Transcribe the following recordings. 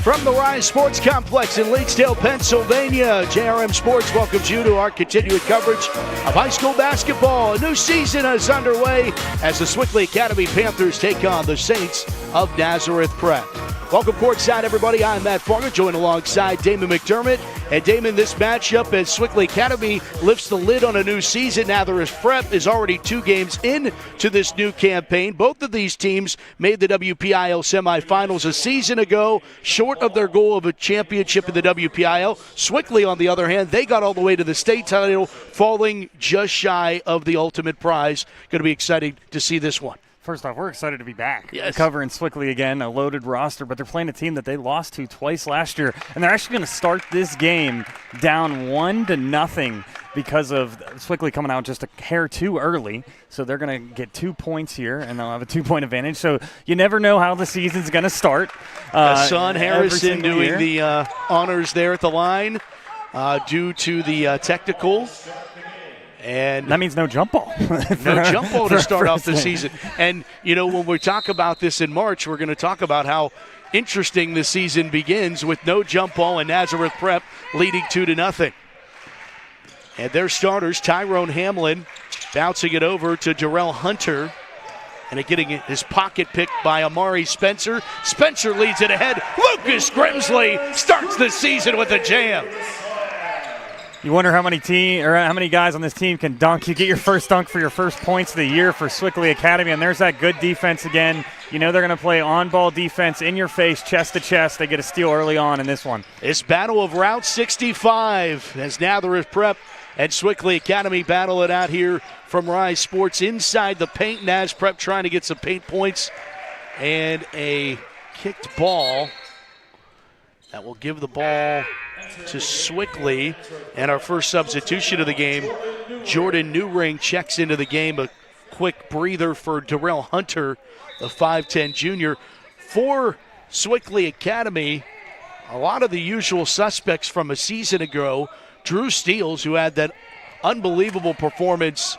From the Rise Sports Complex in Leedsdale, Pennsylvania, JRM Sports welcomes you to our continued coverage of high school basketball. A new season is underway as the Sewickley Academy Panthers take on the Saints of Nazareth Prep. Welcome courtside, everybody. I'm Matt Farner, joined alongside Damon McDermott. And Damon, this matchup as Sewickley Academy lifts the lid on a new season. Nazareth Prep is already 2 games into this new campaign. Both of these teams made the WPIL semifinals a season ago, short of their goal of a championship in the WPIL. Sewickley, on the other hand, they got all the way to the state title, falling just shy of the ultimate prize. Going to be exciting to see this one. First off, we're excited to be back. Yes. Covering Sewickley again, a loaded roster, but they're playing a team that they lost to twice last year. And they're actually going to start this game down 1-0 because of Sewickley coming out just a hair too early. So they're going to get 2 points here, and they'll have a 2-point advantage. So you never know how the season's going to start. Son Harrison doing the honors there at the line due to the technical. And that means no jump ball. No jump ball to start off the season. And, you know, when we talk about this in March, we're going to talk about how interesting the season begins with no jump ball and Nazareth Prep leading 2-0. And their starters, Tyrone Hamlin, bouncing it over to Darrell Hunter. And getting his pocket picked by Amari Spencer. Spencer leads it ahead. Lucas Grimsley starts the season with a jam. You wonder how many guys on this team can dunk. You get your first dunk for your first points of the year for Sewickley Academy, and there's that good defense again. You know they're going to play on-ball defense in your face, chest to chest. They get a steal early on in this one. It's battle of Route 65 as Nazareth Prep and Sewickley Academy battle it out here from Rise Sports inside the paint. Naz Prep trying to get some paint points, and a kicked ball that will give the ball to Sewickley. And our first substitution of the game, Jordan Newring checks into the game. A quick breather for Darrell Hunter, the 5'10 junior. For Sewickley Academy, a lot of the usual suspects from a season ago. Drew Steele, who had that unbelievable performance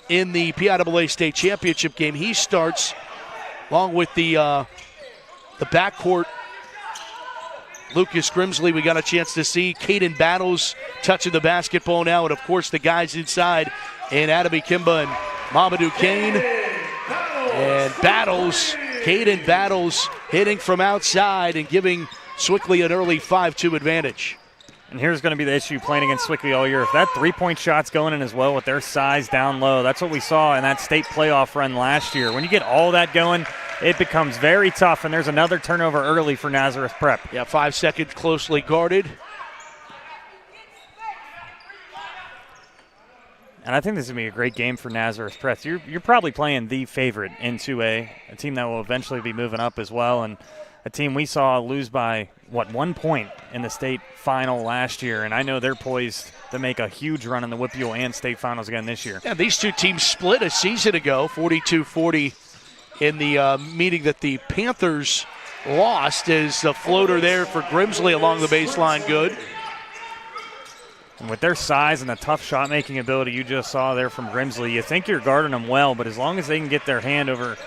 in the PIAA state championship game. He starts along with the backcourt. Lucas Grimsley, we got a chance to see. Caden Battles touching the basketball now. And, of course, the guys inside. And Adamy Kimba and Mamadou Kane. And Battles, Caden Battles hitting from outside and giving Sewickley an early 5-2 advantage. And here's going to be the issue playing against Sewickley all year. If that three-point shot's going in as well with their size down low, that's what we saw in that state playoff run last year. When you get all that going, it becomes very tough, and there's another turnover early for Nazareth Prep. Yeah, 5 seconds closely guarded. And I think this is going to be a great game for Nazareth Prep. You're probably playing the favorite in 2A, a team that will eventually be moving up as well, and a team we saw lose by, 1 point in the state final last year. And I know they're poised to make a huge run in the WPIAL and state finals again this year. Yeah, these two teams split a season ago, 42-40 in the meeting that the Panthers lost. Is the floater there for Grimsley along the baseline good. And with their size and the tough shot-making ability you just saw there from Grimsley, you think you're guarding them well, but as long as they can get their hand over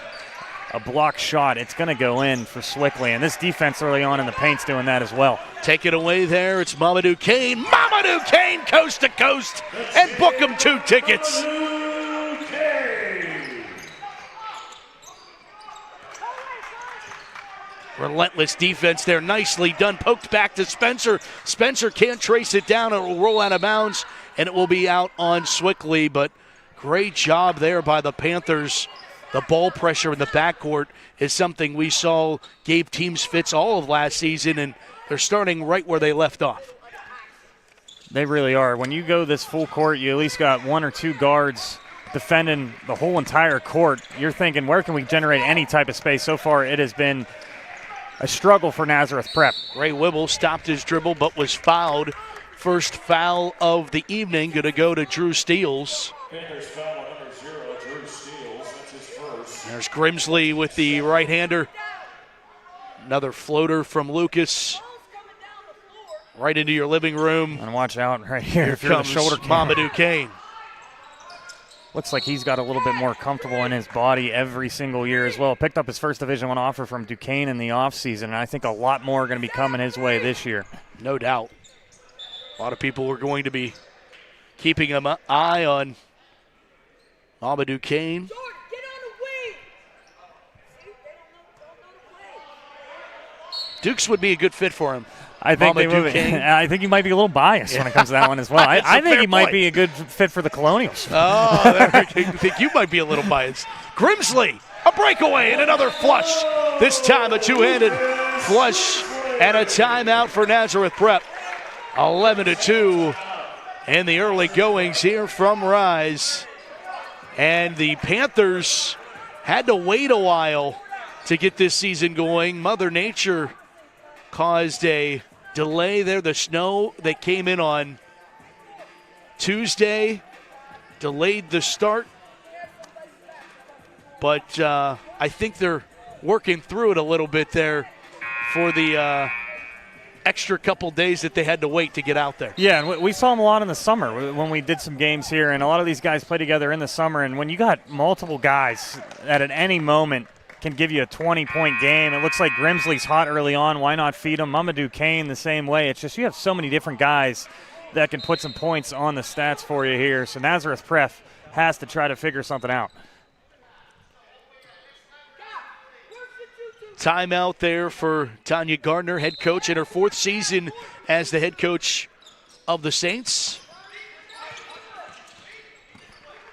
a block shot, it's going to go in for Sewickley. And this defense early on in the paint's doing that as well. Take it away there. It's Mamadou Kane. Mamadou Kane coast to coast and book him 2 tickets. Relentless defense there. Nicely done. Poked back to Spencer. Spencer can't trace it down. It will roll out of bounds, and it will be out on Sewickley. But great job there by the Panthers. The ball pressure in the backcourt is something we saw gave teams fits all of last season, and they're starting right where they left off. They really are. When you go this full court, you at least got 1 or 2 guards defending the whole entire court. You're thinking, where can we generate any type of space? So far, it has been a struggle for Nazareth Prep. Ray Wibble stopped his dribble but was fouled. First foul of the evening going to go to Drew Steele. Panthers foul on number 0, Drew Steele. That's his first. There's Grimsley with the right-hander. Another floater from Lucas. Right into your living room. And watch out right here. Here if you're comes the shoulder Mamadou Kane. looks like he's got a little bit more comfortable in his body every single year as well. Picked up his first Division I offer from Duquesne in the offseason, and I think a lot more are going to be coming his way this year. No doubt. A lot of people are going to be keeping an eye on Alba Duquesne. Dukes would be a good fit for him. I think I think he might be a little biased when it comes to that one as well. I think he might be a good fit for the Colonials. Oh, I think you might be a little biased. Grimsley, a breakaway and another flush. This time a two-handed flush and a timeout for Nazareth Prep. 11-2 in the early goings here from Rise. And the Panthers had to wait a while to get this season going. Mother Nature caused a delay there. The snow that came in on Tuesday delayed the start. But I think they're working through it a little bit there for the extra couple days that they had to wait to get out there. Yeah, and we saw them a lot in the summer when we did some games here, and a lot of these guys play together in the summer. And when you got multiple guys that at any moment can give you a 20-point game. It looks like Grimsley's hot early on. Why not feed him? Mamadou Kane the same way. It's just you have so many different guys that can put some points on the stats for you here. So Nazareth Prep has to try to figure something out. Timeout there for Tanya Gardner, head coach in her fourth season as the head coach of the Saints.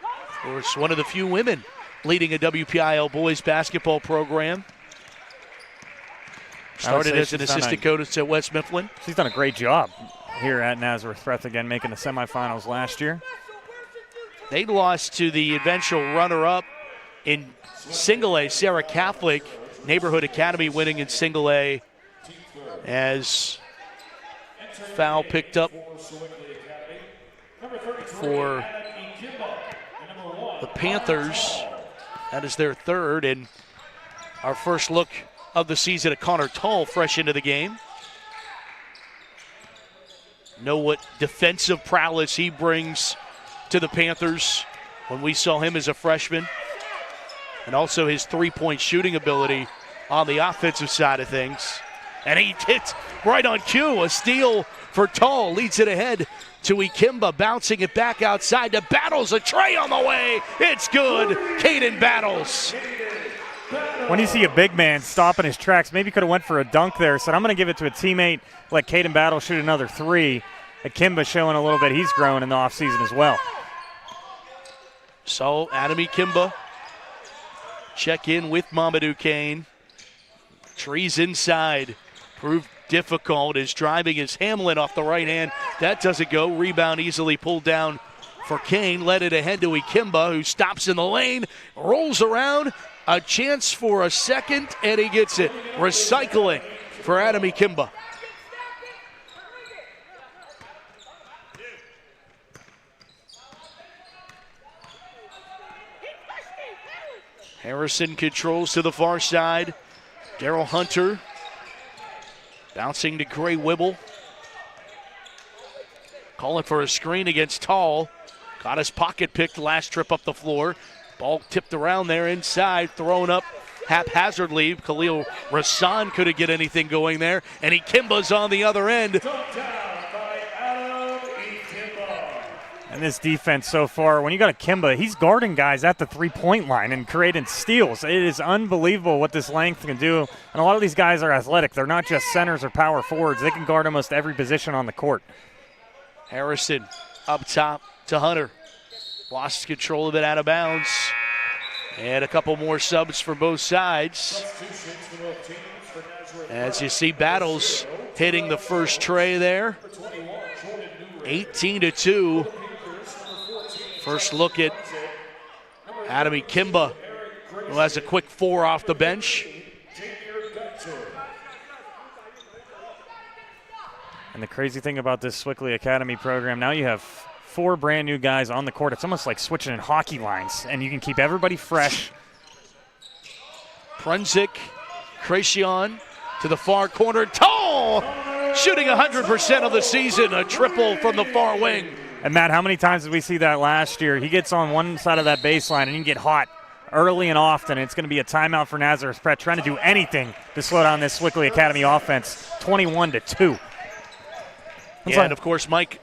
Of course, one of the few women leading a WPIL boys basketball program. Started as an assistant coach at West Mifflin. She's done a great job here at Nazareth Prep again, making the semifinals last year. They lost to the eventual runner-up in Single A, Sarah Catholic. Neighborhood Academy winning in Single A as foul picked up for the Panthers. That is their third, and our first look of the season at Connor Tull fresh into the game. Know what defensive prowess he brings to the Panthers when we saw him as a freshman, and also his three-point shooting ability on the offensive side of things. And he hits right on cue. A steal for Tull, leads it ahead to Ikemba, bouncing it back outside to Battles. A tray on the way. It's good. Caden Battles. When you see a big man stop in his tracks, maybe could have went for a dunk there. Said, I'm going to give it to a teammate, let Caden Battles shoot another three. Ikemba showing a little bit he's grown in the offseason as well. So Adam Ikemba check in with Mamadou Kane. Trees inside. Proved difficult. His driving is Hamlin off the right hand. That doesn't go. Rebound easily pulled down for Kane. Led it ahead to Ikemba, who stops in the lane, rolls around. A chance for a second, and he gets it. Recycling for Adam Ikemba. Harrison controls to the far side. Daryl Hunter bouncing to Gray Wibble. Calling for a screen against Tall. Got his pocket picked last trip up the floor. Ball tipped around there inside, thrown up haphazardly. Khalil Rasan couldn't get anything going there. And Ikemba's on the other end. And this defense so far, when you got Ikemba, he's guarding guys at the three-point line and creating steals. It is unbelievable what this length can do. And a lot of these guys are athletic. They're not just centers or power forwards. They can guard almost every position on the court. Harrison up top to Hunter. Lost control of it out of bounds. And a couple more subs for both sides. As you see Battles hitting the first tray there. 18-2. First look at Adam Ikemba, who has a quick four off the bench. And the crazy thing about this Sewickley Academy program, now you have 4 brand new guys on the court. It's almost like switching in hockey lines, and you can keep everybody fresh. Prunzik, Kracion to the far corner. Tall! Shooting 100% of the season. A triple from the far wing And, Matt, how many times did we see that last year? He gets on one side of that baseline and he can get hot early and often. It's going to be a timeout for Nazareth Prep, trying to do anything to slow down this Sewickley Academy offense, 21-2. And, of course, Mike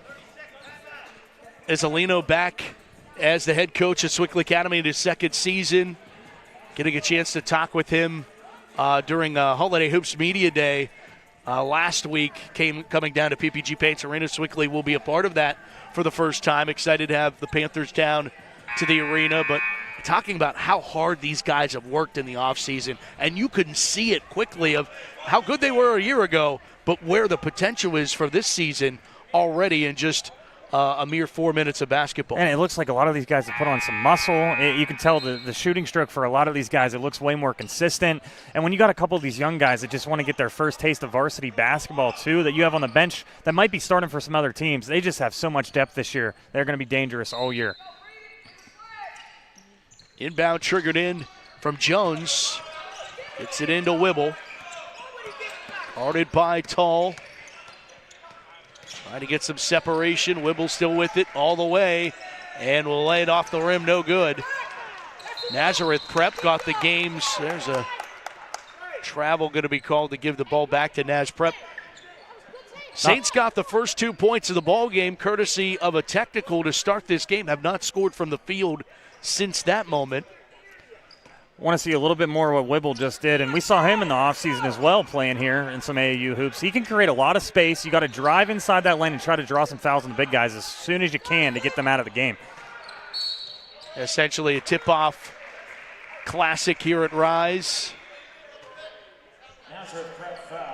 Isolino back as the head coach at Sewickley Academy in his second season. Getting a chance to talk with him during Holiday Hoops Media Day last week, coming down to PPG Paints Arena. Sewickley will be a part of that for the first time. Excited to have the Panthers down to the arena, but talking about how hard these guys have worked in the offseason, and you can see it quickly of how good they were a year ago, but where the potential is for this season already in just a mere 4 minutes of basketball. And it looks like a lot of these guys have put on some muscle. You can tell the shooting stroke for a lot of these guys, it looks way more consistent. And when you got a couple of these young guys that just want to get their first taste of varsity basketball too, that you have on the bench that might be starting for some other teams, they just have so much depth this year. They're going to be dangerous all year. Inbound triggered in from Jones. Gets it into Wibble. Guarded by Tull. Trying to get some separation. Wibble still with it all the way. And will lay it off the rim, no good. Nazareth Prep got the games. There's a travel going to be called to give the ball back to Naz Prep. Saints got the first 2 points of the ball game courtesy of a technical to start this game. Have not scored from the field since that moment. Want to see a little bit more of what Wibble just did, and we saw him in the offseason as well playing here in some AAU hoops. He can create a lot of space. You got to drive inside that lane and try to draw some fouls on the big guys as soon as you can to get them out of the game. Essentially a tip-off classic here at Rise.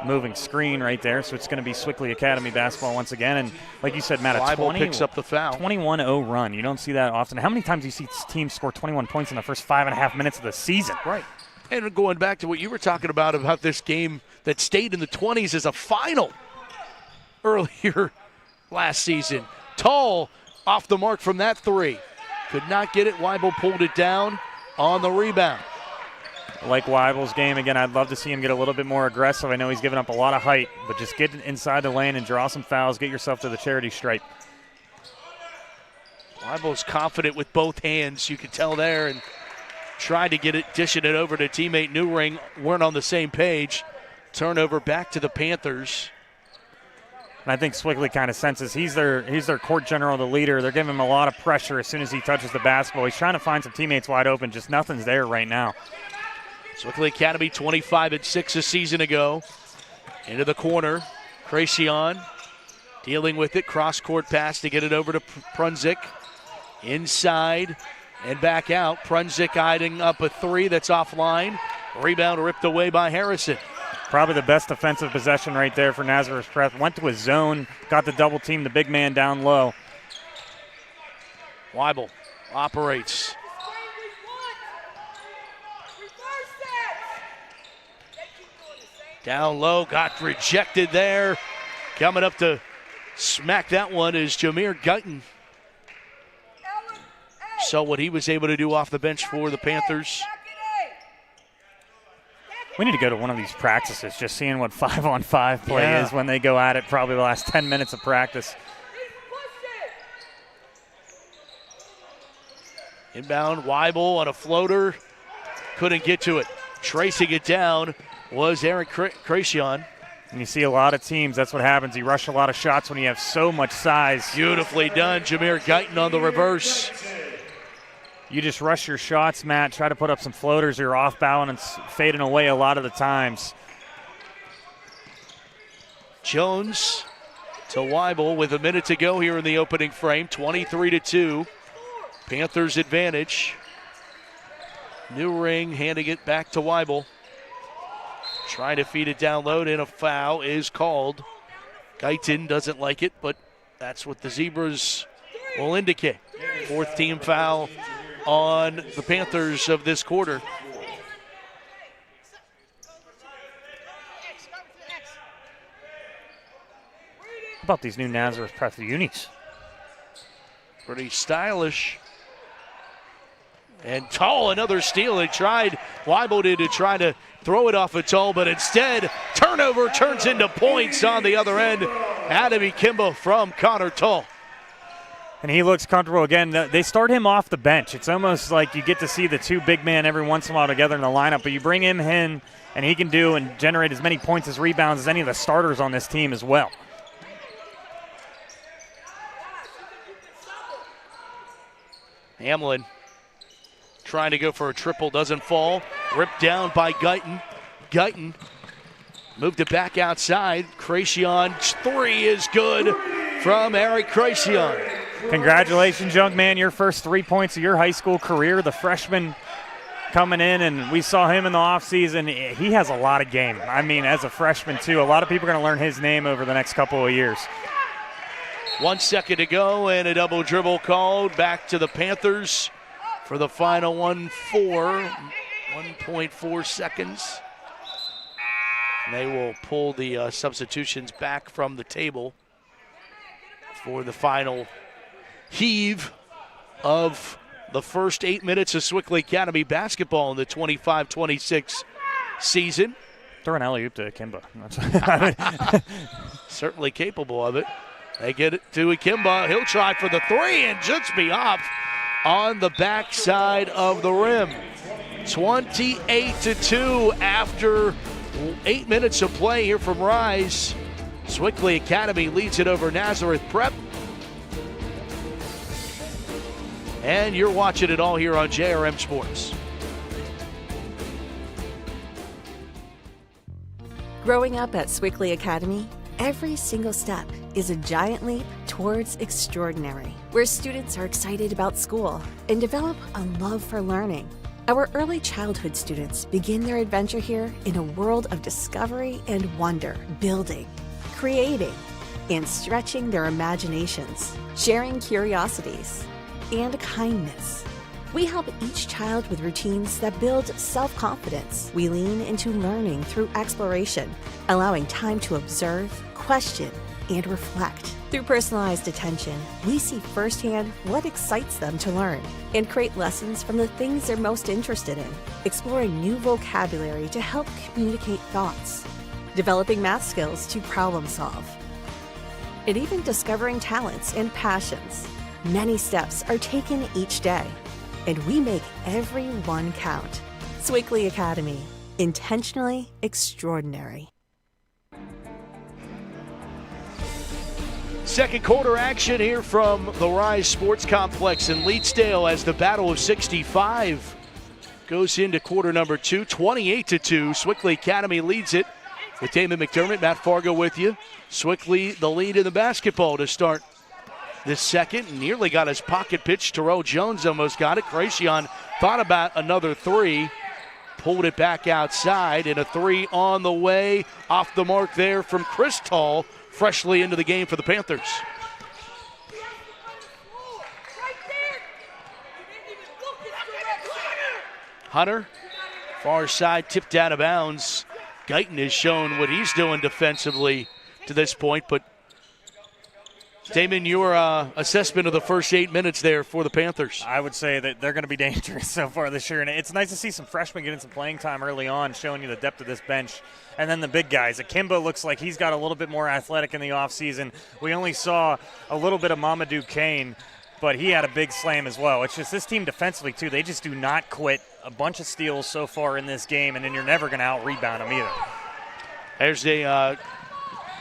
Moving screen right there, so it's going to be Sewickley Academy basketball once again. And like you said, Matt, a 20 picks up the foul. 21-0 run. You don't see that often. How many times do you see teams score 21 points in the first 5.5 minutes of the season? Right. And going back to what you were talking about this game that stayed in the 20s as a final earlier last season. Tull off the mark from that three. Could not get it. Weibel pulled it down on the rebound. Like Weibel's game, again, I'd love to see him get a little bit more aggressive. I know he's given up a lot of height, but just get inside the lane and draw some fouls, get yourself to the charity stripe. Weibel's confident with both hands, you can tell there, and tried to get it, dishing it over to teammate Newring. Weren't on the same page. Turnover back to the Panthers. And I think Sewickley kind of senses he's their court general, the leader. They're giving him a lot of pressure as soon as he touches the basketball. He's trying to find some teammates wide open. Just nothing's there right now. Sewickley Academy 25-6 a season ago. Into the corner. Cracion dealing with it. Cross-court pass to get it over to Prunzik. Inside and back out. Prunzik eyeing up a three that's offline. Rebound ripped away by Harrison. Probably the best defensive possession right there for Nazareth Prep. Went to his zone, got the double team, the big man down low. Weibel operates. Down low, got rejected there. Coming up to smack that one is Jameer Guyton. So what he was able to do off the bench for the Panthers. We need to go to one of these practices, just seeing what 5-on-5 play is when they go at it, probably the last 10 minutes of practice. Inbound, Weibel on a floater. Couldn't get to it. Tracing it down was Aaron Cracion. And you see a lot of teams, that's what happens. You rush a lot of shots when you have so much size. Beautifully done. Jameer Guyton on the reverse. You just rush your shots, Matt. Try to put up some floaters. You're off balance, fading away a lot of the times. Jones to Weibel with a minute to go here in the opening frame. 23-2. Panthers advantage. Newring handing it back to Weibel. Trying to feed it down low, and a foul is called. Guyton doesn't like it, but that's what the Zebras will indicate. Fourth team foul on the Panthers of this quarter. How about these new Nazareth Prep unis? Pretty stylish. And Tull, another steal. Weibel did to try to throw it off of Tull, but instead, turnover turns into points on the other end. Adam Kimba from Connor Tull. And he looks comfortable again. They start him off the bench. It's almost like you get to see the two big men every once in a while together in the lineup, but you bring him in, and he can do and generate as many points as rebounds as any of the starters on this team as well. Hamlin trying to go for a triple, doesn't fall. Ripped down by Guyton. Guyton moved it back outside. Cracion, three is good from Eric Cracion. Congratulations, young man, your first 3 points of your high school career. The freshman coming in, and we saw him in the offseason. He has a lot of game. I mean, as a freshman, too. A lot of people are going to learn his name over the next couple of years. 1 second to go, and a double dribble called back to the Panthers for the final 1.4 seconds. And they will pull the substitutions back from the table for the final heave of the first 8 minutes of Sewickley Academy basketball in the 25-26 season. Throw an alley-oop to Kimba. Certainly capable of it. They get it to Ikemba. He'll try for the three and just be off on the backside of the rim. 28-2 after 8 minutes of play here from Rise. Sewickley Academy leads it over Nazareth Prep. And you're watching it all here on JRM Sports. Growing up at Sewickley Academy, every single step is a giant leap towards extraordinary, where students are excited about school and develop a love for learning. Our early childhood students begin their adventure here in a world of discovery and wonder, building, creating, and stretching their imaginations, sharing curiosities, and kindness. We help each child with routines that build self-confidence. We lean into learning through exploration, allowing time to observe, question, and reflect. Through personalized attention, we see firsthand what excites them to learn and create lessons from the things they're most interested in, exploring new vocabulary to help communicate thoughts, developing math skills to problem solve, and even discovering talents and passions. Many steps are taken each day, and we make every one count. Sewickley Academy, intentionally extraordinary. Second quarter action here from the Rise Sports Complex in Leedsdale as the Battle of 65 goes into quarter number 2, 28-2. Sewickley Academy leads it with Damon McDermott, Matt Fargo with you. Sewickley the lead in the basketball to start this second. Nearly got his pocket pitch. Terrell Jones almost got it. Cracion thought about another three. Pulled it back outside, and a three on the way. Off the mark there from Chris Tall, freshly into the game for the Panthers. Hunter, far side, tipped out of bounds. Guyton has shown what he's doing defensively to this point, but Damon, your assessment of the first 8 minutes there for the Panthers. I would say that they're going to be dangerous so far this year, and it's nice to see some freshmen getting some playing time early on, showing you the depth of this bench. And then the big guys. Akimbo looks like he's got a little bit more athletic in the offseason. We only saw a little bit of Mamadou Kane, but he had a big slam as well. It's just this team defensively, too. They just do not quit. A bunch of steals so far in this game, and then you're never going to out-rebound them either. There's a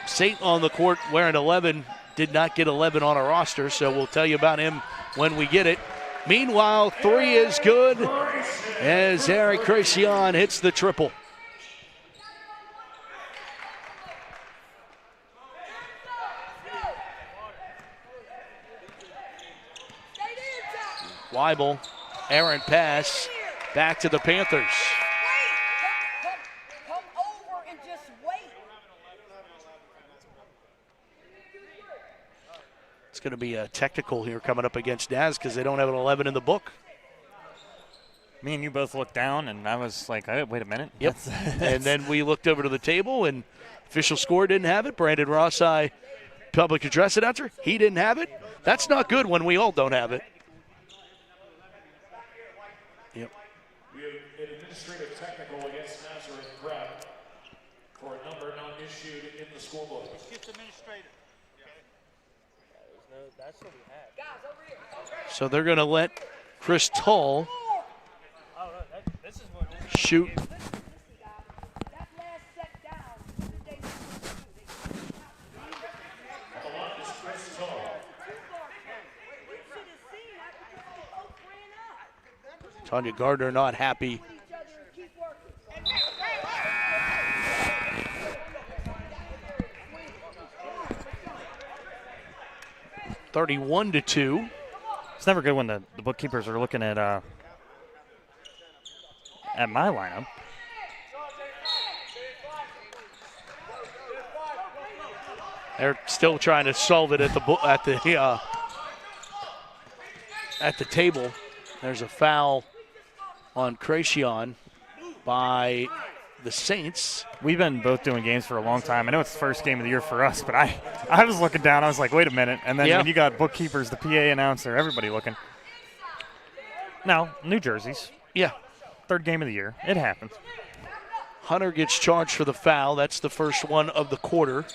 Saint on the court wearing 11. Did not get 11 on a roster, so we'll tell you about him when we get it. Meanwhile, three is good as Eric Cracion hits the triple. Weibel, errant pass, back to the Panthers. It's going to be a technical here coming up against Naz because they don't have an 11 in the book. Me and you both looked down, and I was like, oh, wait a minute. Yep. And then we looked over to the table, and official score didn't have it. Brandon Rossi, public address announcer, he didn't have it. That's not good when we all don't have it. Yep. We have an administrative technical against Nazareth Prep for a number not issued in the scorebook. It's administrative. So they're going to let Chris Tull shoot. Tanya Gardner not happy. (31-2). It's never good when the bookkeepers are looking at my lineup. They're still trying to solve it at the table. There's a foul on Cracion by the Saints. We've been both doing games for a long time. I know it's the first game of the year for us, but I was looking down. I was like, wait a minute. And then when you got bookkeepers, the PA announcer, everybody looking. Now, New Jersey's. Yeah. Third game of the year. It happens. Hunter gets charged for the foul. That's the first one of the quarter.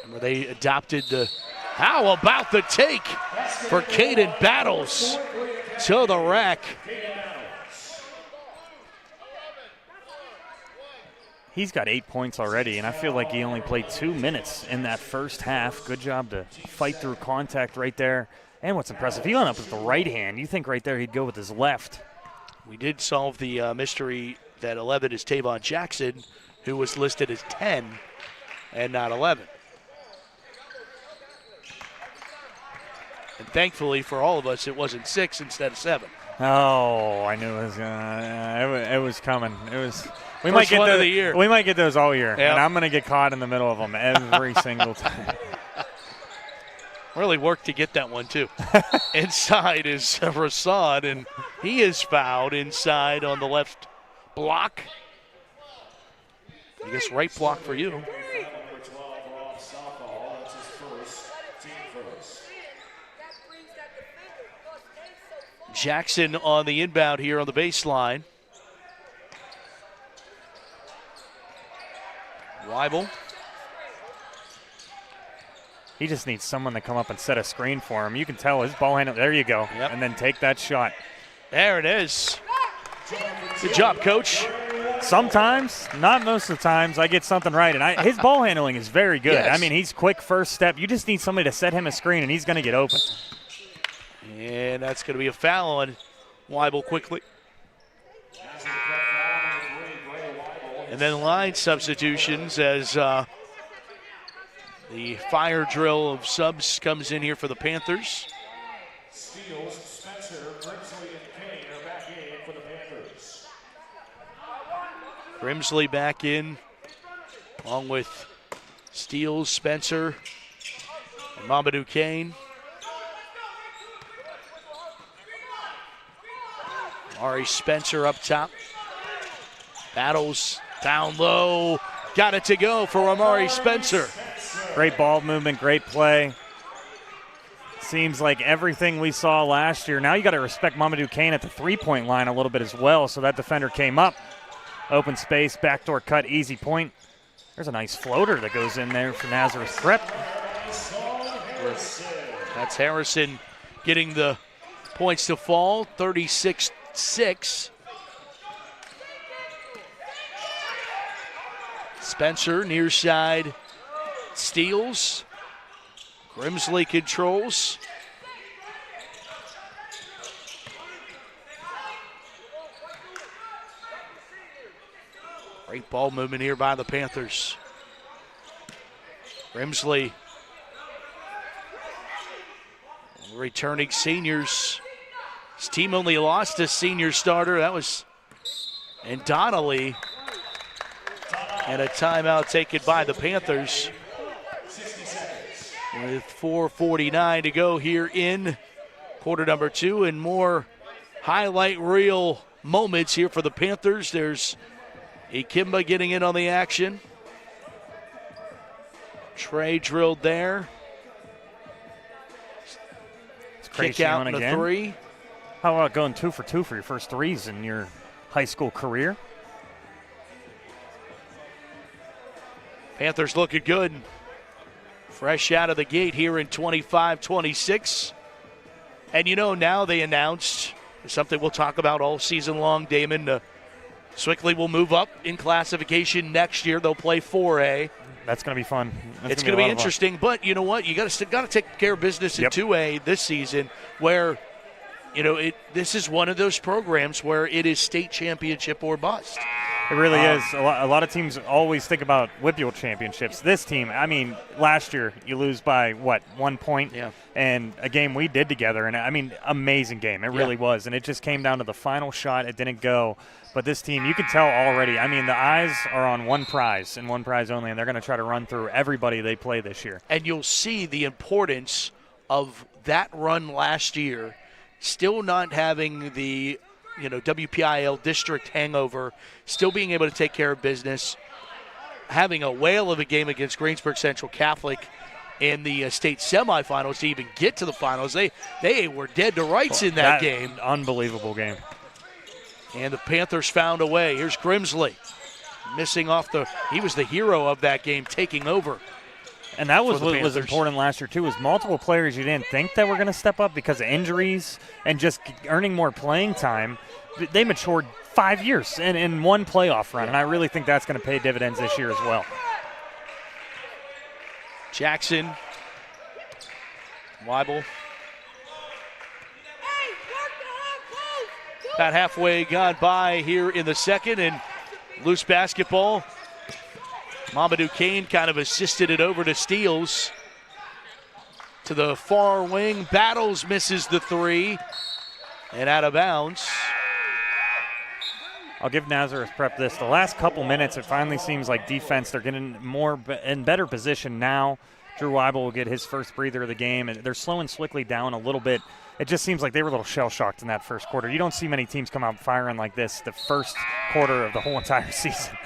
Remember, they adopted the – how about the take for Caden Battles to the rack. He's got 8 points already, and I feel like he only played 2 minutes in that first half. Good job to fight through contact right there. And what's impressive, he went up with the right hand. You think right there he'd go with his left. We did solve the mystery that 11 is Tavon Jackson, who was listed as 10 and not 11. And thankfully for all of us, it wasn't 6 instead of 7. Oh, I knew it was it was coming. It was. We First might get one those, of the year. We might get those all year, Yep. and I'm going to get caught in the middle of them every single time. Really worked to get that one, too. Inside is Rasad, and he is fouled inside on the left block. I guess right block for you. Jackson on the inbound here on the baseline. Weibel. He just needs someone to come up and set a screen for him. You can tell his ball handle. There you go. Yep. And then take that shot. There it is. Good job, Coach. Sometimes, not most of the times, I get something right. And his ball handling is very good. Yes. I mean, he's quick first step. You just need somebody to set him a screen, and he's going to get open. And that's going to be a foul on Weibel quickly. And then line substitutions as the fire drill of subs comes in here for the Panthers. Steals, Spencer, Grimsley, and Kane are back in for the Panthers. Grimsley back in, along with Steele, Spencer, and Mamadou Kane. Ari Spencer up top. Battles down low. Got it to go for Amari Spencer. Great ball movement, great play. Seems like everything we saw last year. Now you got to respect Mamadou Kane at the three-point line a little bit as well. So that defender came up. Open space, backdoor cut, easy point. There's a nice floater that goes in there for Nazareth Prep. That's Harrison getting the points to fall, 36-6. Spencer near side steals. Grimsley controls. Great ball movement here by the Panthers. Grimsley, returning seniors. His team only lost a senior starter. That was and Donnelly. And a timeout taken by the Panthers. With 4:49 to go here in quarter number 2, and more highlight reel moments here for the Panthers. There's Ikimba getting in on the action. Trey drilled there. Kick out in the three. How about going 2 for 2 for your first threes in your high school career? Panthers looking good. fresh out of the gate here in 25-26. And, now they announced something we'll talk about all season long, Damon. Sewickley will move up in classification next year. They'll play 4A. That's going to be fun. It's going to be interesting. But you know what? You got to take care of business in 2A this season where, this is one of those programs where it is state championship or bust. It really is. A lot of teams always think about WPIAL championships. This team, last year you lose by, 1 point? Yeah. And a game we did together. And, amazing game. It really was. And it just came down to the final shot. It didn't go. But this team, you can tell already, the eyes are on one prize and one prize only, and they're going to try to run through everybody they play this year. And you'll see the importance of that run last year, still not having the WPIL district hangover, still being able to take care of business, having a whale of a game against Greensburg Central Catholic in the state semifinals to even get to the finals. They were dead to rights in that game. Unbelievable game. And the Panthers found a way. Here's Grimsley missing off he was the hero of that game, taking over. And that was what was important last year, too, was multiple players you didn't think that were going to step up because of injuries and just earning more playing time. They matured 5 years in one playoff run, and I really think that's going to pay dividends this year as well. Jackson, Weibel. About halfway gone by here in the second, and loose basketball. Mamadou Kane kind of assisted it over to Steele to the far wing. Battles misses the three and out of bounds. I'll give Nazareth Prep this. The last couple minutes, it finally seems like defense, they're getting more in better position now. Drew Weibel will get his first breather of the game, and they're slowing Sewickley down a little bit. It just seems like they were a little shell-shocked in that first quarter. You don't see many teams come out firing like this the first quarter of the whole entire season.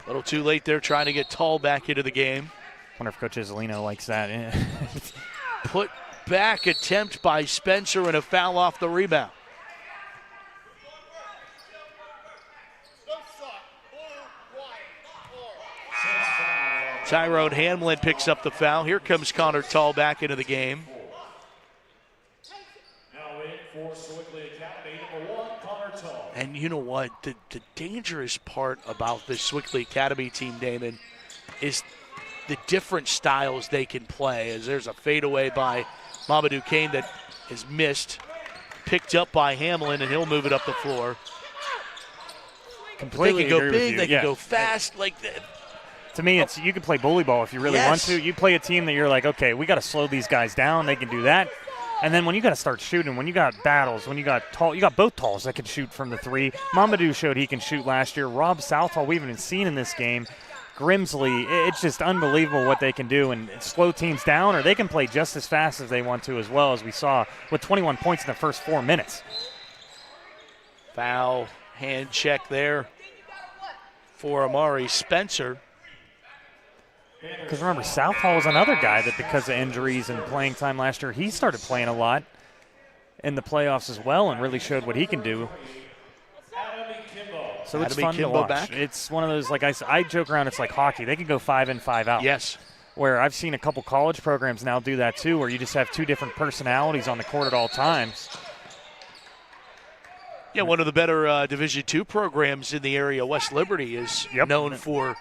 A little too late there trying to get Tull back into the game. Wonder if Coach Isolino likes that. Put back attempt by Spencer and a foul off the rebound. Tyrone Hamlin picks up the foul. Here comes Connor Tull back into the game. Now in for Sewickley Academy, number 1, Connor Tull. And you know what? The dangerous part about this Sewickley Academy team, Damon, is the different styles they can play. As there's a fadeaway by Mamadou Kane that is missed, picked up by Hamlin, and he'll move it up the floor. Completely they can go agree big, with you. they can go fast. To me, it's you can play bully ball if you really want to. You play a team that you're like, okay, we got to slow these guys down. They can do that. And then when you got to start shooting, when you got battles, when you got tall, you got both talls that can shoot from the three. Mamadou showed he can shoot last year. Rob Southall, we haven't seen in this game. Grimsley, it's just unbelievable what they can do and slow teams down, or they can play just as fast as they want to as well, as we saw with 21 points in the first 4 minutes. Foul, hand check there for Amari Spencer. Because remember, Southall is another guy that because of injuries and playing time last year, he started playing a lot in the playoffs as well and really showed what he can do. So it's fun to watch. Back. It's one of those, like I joke around, it's like hockey. They can go 5 in, 5 out. Yes. Where I've seen a couple college programs now do that too, where you just have 2 different personalities on the court at all times. Yeah, one of the better Division II programs in the area, West Liberty, is known for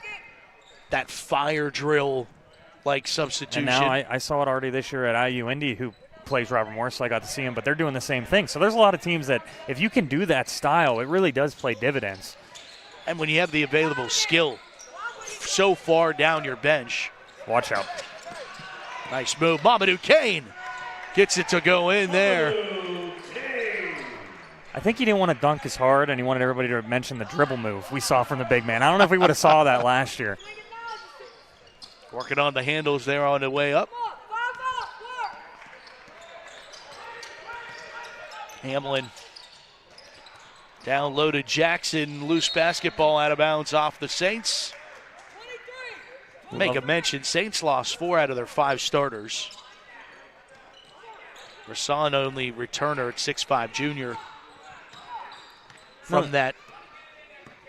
that fire drill-like substitution. And now I saw it already this year at IU Indy, who plays Robert Morris, so I got to see him, but they're doing the same thing. So there's a lot of teams that if you can do that style, it really does play dividends. And when you have the available skill so far down your bench. Watch out. Nice move. Mamadou Kane gets it to go in there. I think he didn't want to dunk as hard, and he wanted everybody to mention the dribble move we saw from the big man. I don't know if we would have saw that last year. Working on the handles there on the way up. Hamlin down low to Jackson. Loose basketball out of bounds off the Saints. Make a mention, Saints lost 4 out of their 5 starters. Rasan only returner at 6'5" junior from that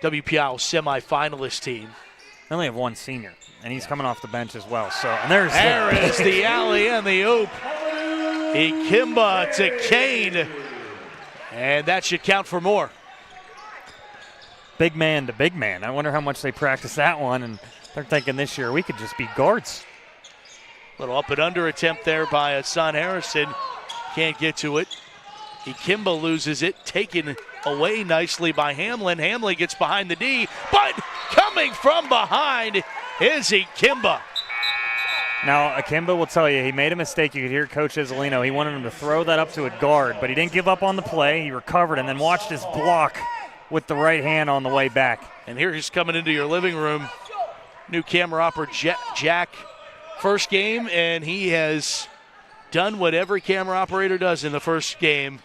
WPIAL semifinalist team. They only have one senior, and he's coming off the bench as well. So, and there is the alley and the oop. Ikimba to Kane, and that should count for more. Big man to big man. I wonder how much they practice that one, and they're thinking this year we could just be guards. Little up and under attempt there by Hassan Harrison. Can't get to it. Ikimba loses it, taken away nicely by Hamlin. Hamlin gets behind the D, but coming from behind is Ikimba. Now, Ikimba will tell you he made a mistake. You could hear Coach Isolino. He wanted him to throw that up to a guard, but he didn't give up on the play. He recovered and then watched his block with the right hand on the way back. And here he's coming into your living room. New camera operator Jack. First game, and he has done what every camera operator does in the first game.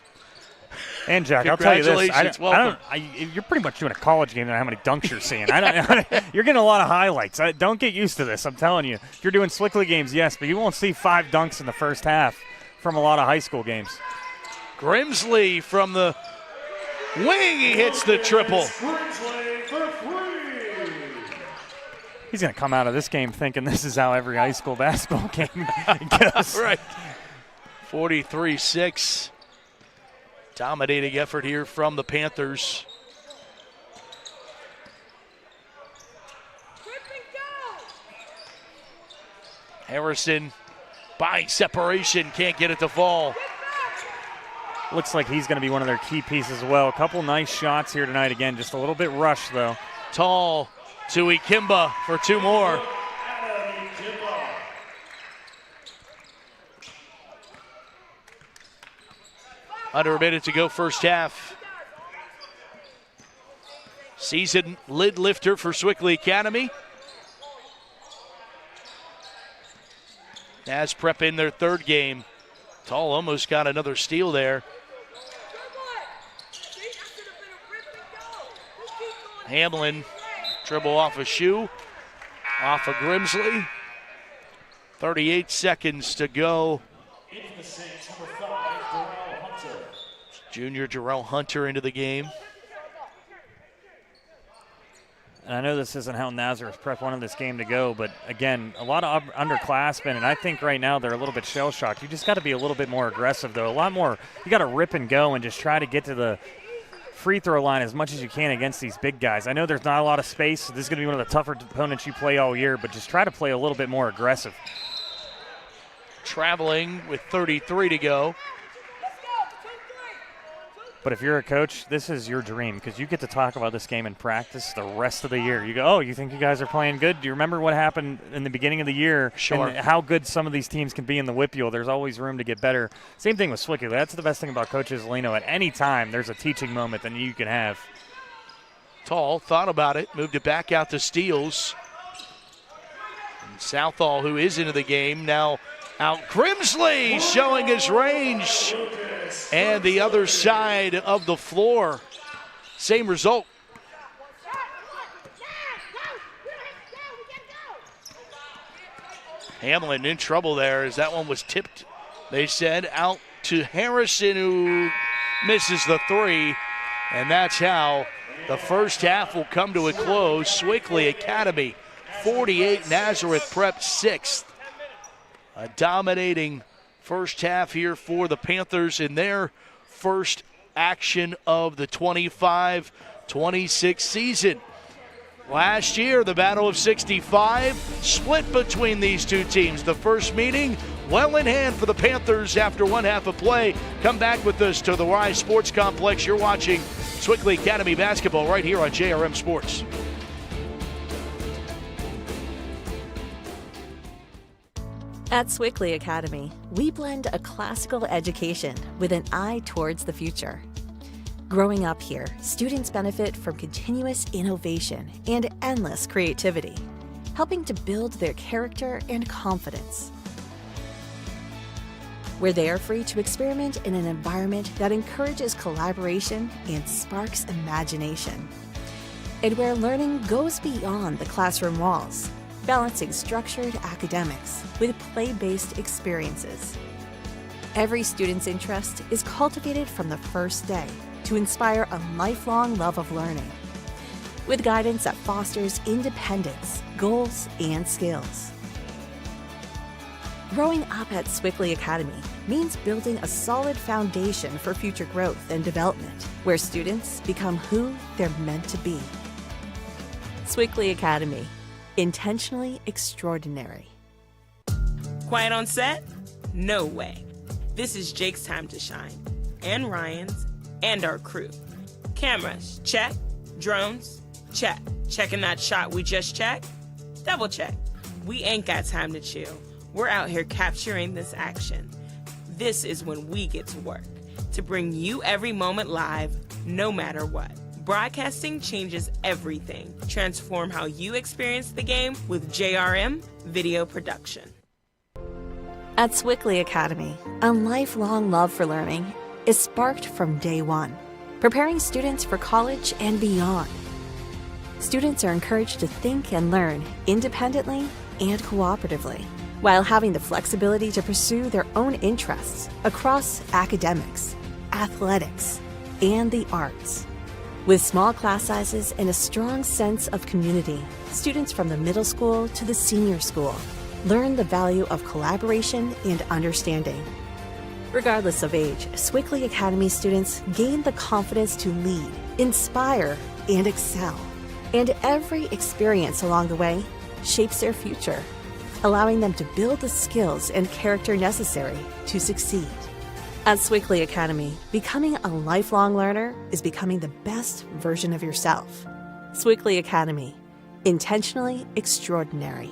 And Jack, I'll tell you this: welcome. you're pretty much doing a college game. How many dunks you're seeing? You're getting a lot of highlights. Don't get used to this. I'm telling you. If you're doing Sewickley games, yes, but you won't see 5 dunks in the first half from a lot of high school games. Grimsley from the wing, he hits the triple. He's going to come out of this game thinking this is how every high school basketball game goes. Right. 43-6. Dominating effort here from the Panthers. Harrison buying separation, can't get it to fall. Looks like he's going to be one of their key pieces as well. A couple nice shots here tonight. Again, just a little bit rushed, though. Tall to Ikimba for 2 more. Under a minute to go first half. Season lid lifter for Sewickley Academy. Naz Prep in their 3rd game. Tall almost got another steal there. Hamlin dribble off a shoe, off of Grimsley. 38 seconds to go. Junior Jarrell Hunter into the game. And I know this isn't how Nazareth Prep wanted this game to go, but again, a lot of underclassmen, and I think right now they're a little bit shell-shocked. You just got to be a little bit more aggressive, though. A lot more, you got to rip and go and just try to get to the free throw line as much as you can against these big guys. I know there's not a lot of space. So this is going to be one of the tougher opponents you play all year, but just try to play a little bit more aggressive. Traveling with 33 to go. But if you're a coach, this is your dream because you get to talk about this game in practice the rest of the year. You go, oh, you think you guys are playing good? Do you remember what happened in the beginning of the year? Sure. And how good some of these teams can be in the WIPUL. There's always room to get better. Same thing with Sewickley. That's the best thing about Coach Isolino. At any time, there's a teaching moment that you can have. Tall thought about it, moved it back out to Steele. And Southall, who is into the game, now out. Grimsley showing his range. And the other side of the floor. Same result. Hamlin in trouble there as that one was tipped, they said, out to Harrison, who misses the 3. And that's how the first half will come to a close. Sewickley Academy 48, Nazareth Prep 6th. A dominating first half here for the Panthers in their first action of the 25-26 season. Last year, the Battle of 65 split between these two teams. The first meeting well in hand for the Panthers after one half of play. Come back with us to the Rise Sports Complex. You're watching Sewickley Academy basketball right here on JRM Sports. At Sewickley Academy, we blend a classical education with an eye towards the future. Growing up here, students benefit from continuous innovation and endless creativity, helping to build their character and confidence. Where they are free to experiment in an environment that encourages collaboration and sparks imagination. And where learning goes beyond the classroom walls, balancing structured academics with play-based experiences. Every student's interest is cultivated from the first day to inspire a lifelong love of learning. with guidance that fosters independence, goals, and skills. Growing up at Sewickley Academy means building a solid foundation for future growth and development, where students become who they're meant to be. Sewickley Academy, intentionally extraordinary. Quiet on set? No way. This is Jake's time to shine, and Ryan's, and our crew. Cameras, check. Drones, check. Checking that shot we just checked? Double check. We ain't got time to chill. We're out here capturing this action. This is when we get to work, to bring you every moment live, no matter what. Broadcasting changes everything. Transform how you experience the game with JRM Video Production. At Sewickley Academy, a lifelong love for learning is sparked from day one, preparing students for college and beyond. Students are encouraged to think and learn independently and cooperatively, while having the flexibility to pursue their own interests across academics, athletics, and the arts. With small class sizes and a strong sense of community, students from the middle school to the senior school learn the value of collaboration and understanding. Regardless of age, Sewickley Academy students gain the confidence to lead, inspire, and excel. And every experience along the way shapes their future, allowing them to build the skills and character necessary to succeed. At Sewickley Academy, becoming a lifelong learner is becoming the best version of yourself. Sewickley Academy, intentionally extraordinary.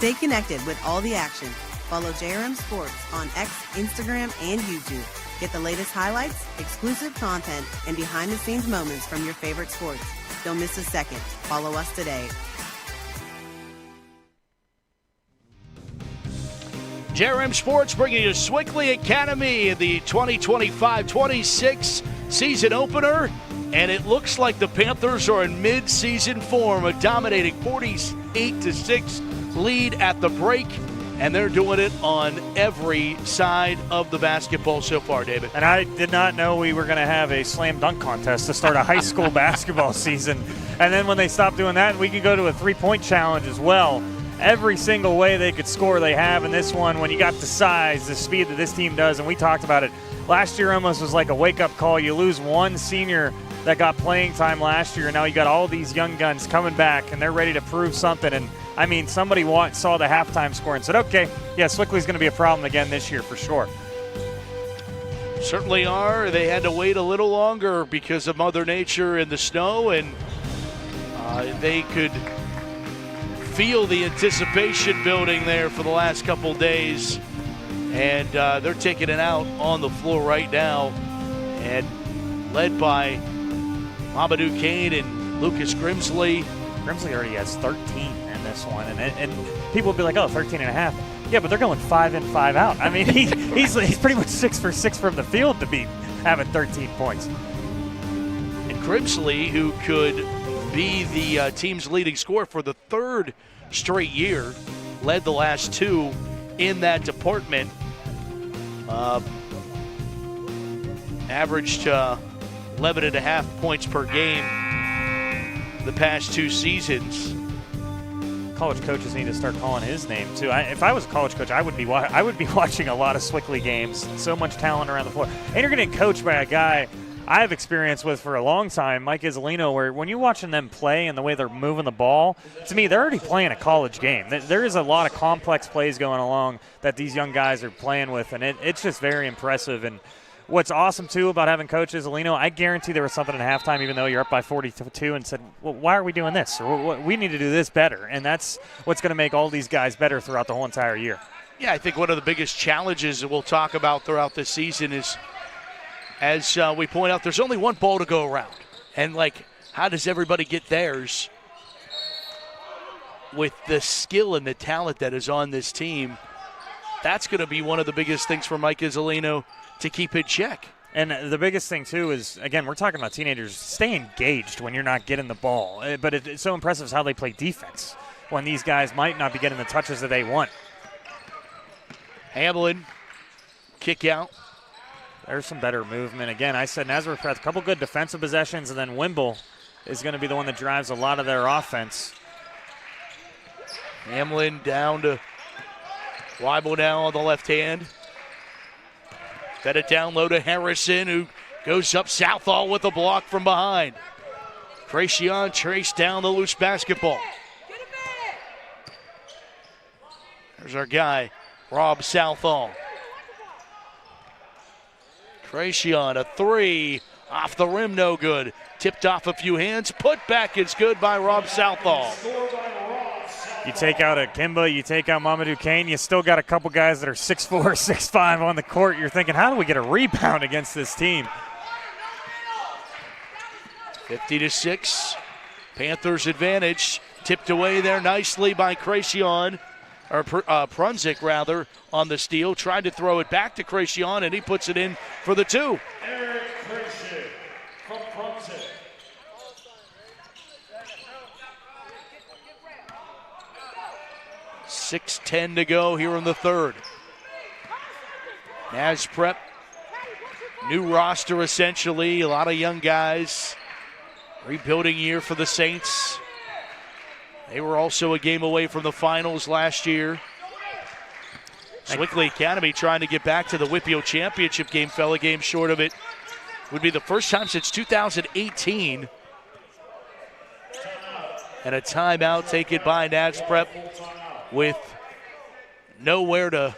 Stay connected with all the action. Follow JRM Sports on X, Instagram, and YouTube. Get the latest highlights, exclusive content, and behind-the-scenes moments from your favorite sports. Don't miss a second. Follow us today. JRM Sports bringing you Sewickley Academy in the 2025-26 season opener. And it looks like the Panthers are in mid-season form, a dominating 48-6 lead at the break. And they're doing it on every side of the basketball so far, David. And I did not know we were going to have a slam dunk contest to start a high school basketball season. And then when they stopped doing that, we could go to a three-point challenge as well. Every single way they could score they have in this one. When you got the size, the speed that this team does, and we talked about it. Last year almost was like a wake-up call. You lose one senior that got playing time last year, and now you got all these young guns coming back, and they're ready to prove something. And, I mean, somebody saw the halftime score and said, okay, yeah, Sewickley's going to be a problem again this year for sure. Certainly are. They had to wait a little longer because of Mother Nature and the snow, and they could feel the anticipation building there for the last couple days. And they're taking it out on the floor right now, and led by Mamadou Kane and Lucas Grimsley. Grimsley already has 13 in this one, and people will be like, oh, 13 and a half. Yeah, but they're going 5 in, 5 out. I mean, he's pretty much 6 for 6 from the field to be having 13 points. And Grimsley, who could be the team's leading scorer for the third straight year, led the last two in that department. Averaged 11.5 points per game the past two seasons. College coaches need to start calling his name too. If I was a college coach, I would be watching a lot of Sewickley games. So much talent around the floor, and you're getting coached by a guy I've experienced with for a long time, Mike Isolino, where when you're watching them play and the way they're moving the ball, to me, they're already playing a college game. There is a lot of complex plays going along that these young guys are playing with, and it's just very impressive. And what's awesome, too, about having Coach Isolino, I guarantee there was something at halftime, even though you're up by 42, and said, well, why are we doing this? Or we need to do this better. And that's what's going to make all these guys better throughout the whole entire year. Yeah, I think one of the biggest challenges that we'll talk about throughout this season is, as we point out, there's only one ball to go around. And, how does everybody get theirs with the skill and the talent that is on this team? That's going to be one of the biggest things for Mike Isolino to keep in check. And the biggest thing, too, is, again, we're talking about teenagers. Stay engaged when you're not getting the ball. But it's so impressive is how they play defense when these guys might not be getting the touches that they want. Hamlin, kick out. There's some better movement. Again, I said Nazareth had a couple good defensive possessions, and then Wimble is going to be the one that drives a lot of their offense. Hamlin down to Weibel now on the left hand. Fed it down low to Harrison, who goes up Southall with a block from behind. Tracion traced down the loose basketball. There's our guy, Rob Southall. Tracion, a three, off the rim, no good. Tipped off a few hands, put back is good by Rob Southall. You take out a Kimba, you take out Mamadou Kane, you still got a couple guys that are 6'4", 6'5" on the court. You're thinking, how do we get a rebound against this team? 50-6, Panthers advantage. Tipped away there nicely by Tracion. Or Prunzik, rather, on the steal. Tried to throw it back to Tracion, and he puts it in for the two. Eric Tracion from Prunzik. .6:10 to go here in the third. Naz Prep, new roster essentially, a lot of young guys. Rebuilding year for the Saints. They were also a game away from the finals last year. Sewickley Academy trying to get back to the Whippio Championship game, fell a game short of it. Would be the first time since 2018. And a timeout taken by Naz Prep with nowhere to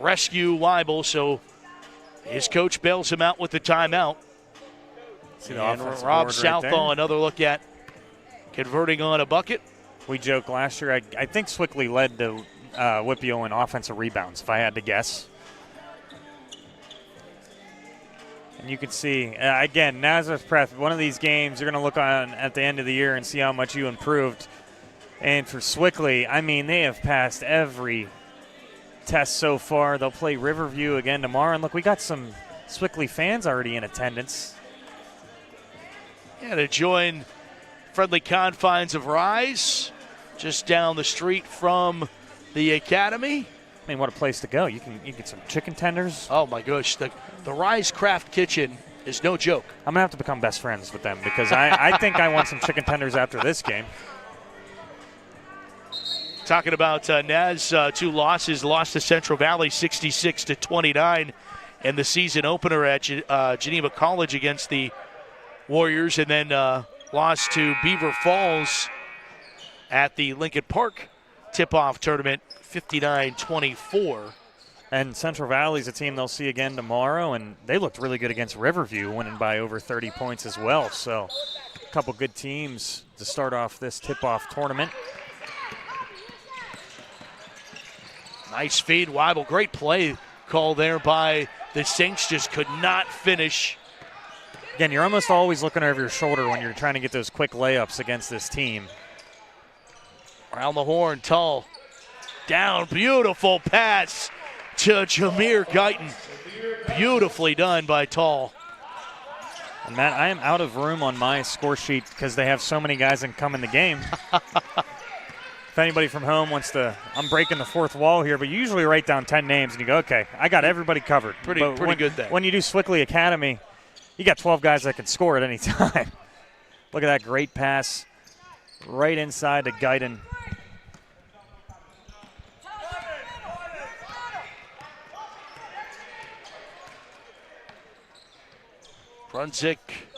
rescue Weibel, so his coach bails him out with the timeout. See the and offensive Rob board Southall, right another look at converting on a bucket. We joked last year, I think Sewickley led the Whippio in offensive rebounds, if I had to guess. And you can see, again, Nazareth Prep, one of these games you're going to look on at the end of the year and see how much you improved. And for Sewickley, I mean, they have passed every test so far. They'll play Riverview again tomorrow. And look, we got some Sewickley fans already in attendance. Yeah, to join friendly confines of Rise, just down the street from the academy. I mean, what a place to go. You can get some chicken tenders. Oh, my gosh. The Rise Craft Kitchen is no joke. I'm going to have to become best friends with them because I think I want some chicken tenders after this game. Talking about Naz, 2 losses, lost to Central Valley 66-29 in the season opener at Geneva College against the Warriors, and then lost to Beaver Falls at the Lincoln Park tip-off tournament 59-24. And Central Valley's a team they'll see again tomorrow, and they looked really good against Riverview, winning by over 30 points as well. So a couple good teams to start off this tip-off tournament. Nice feed, Weibel. Great play call there by the Saints. Just could not finish. Again, you're almost always looking over your shoulder when you're trying to get those quick layups against this team. Around the horn, Tull. Down, beautiful pass to Jameer Guyton. Beautifully done by Tull. And Matt, I am out of room on my score sheet because they have so many guys that can come in the game. If anybody from home wants to, I'm breaking the fourth wall here, but you usually write down 10 names and you go, okay, I got everybody covered. Pretty good there. When you do Sewickley Academy, you got 12 guys that can score at any time. Look at that great pass right inside to Guyton. Brunswick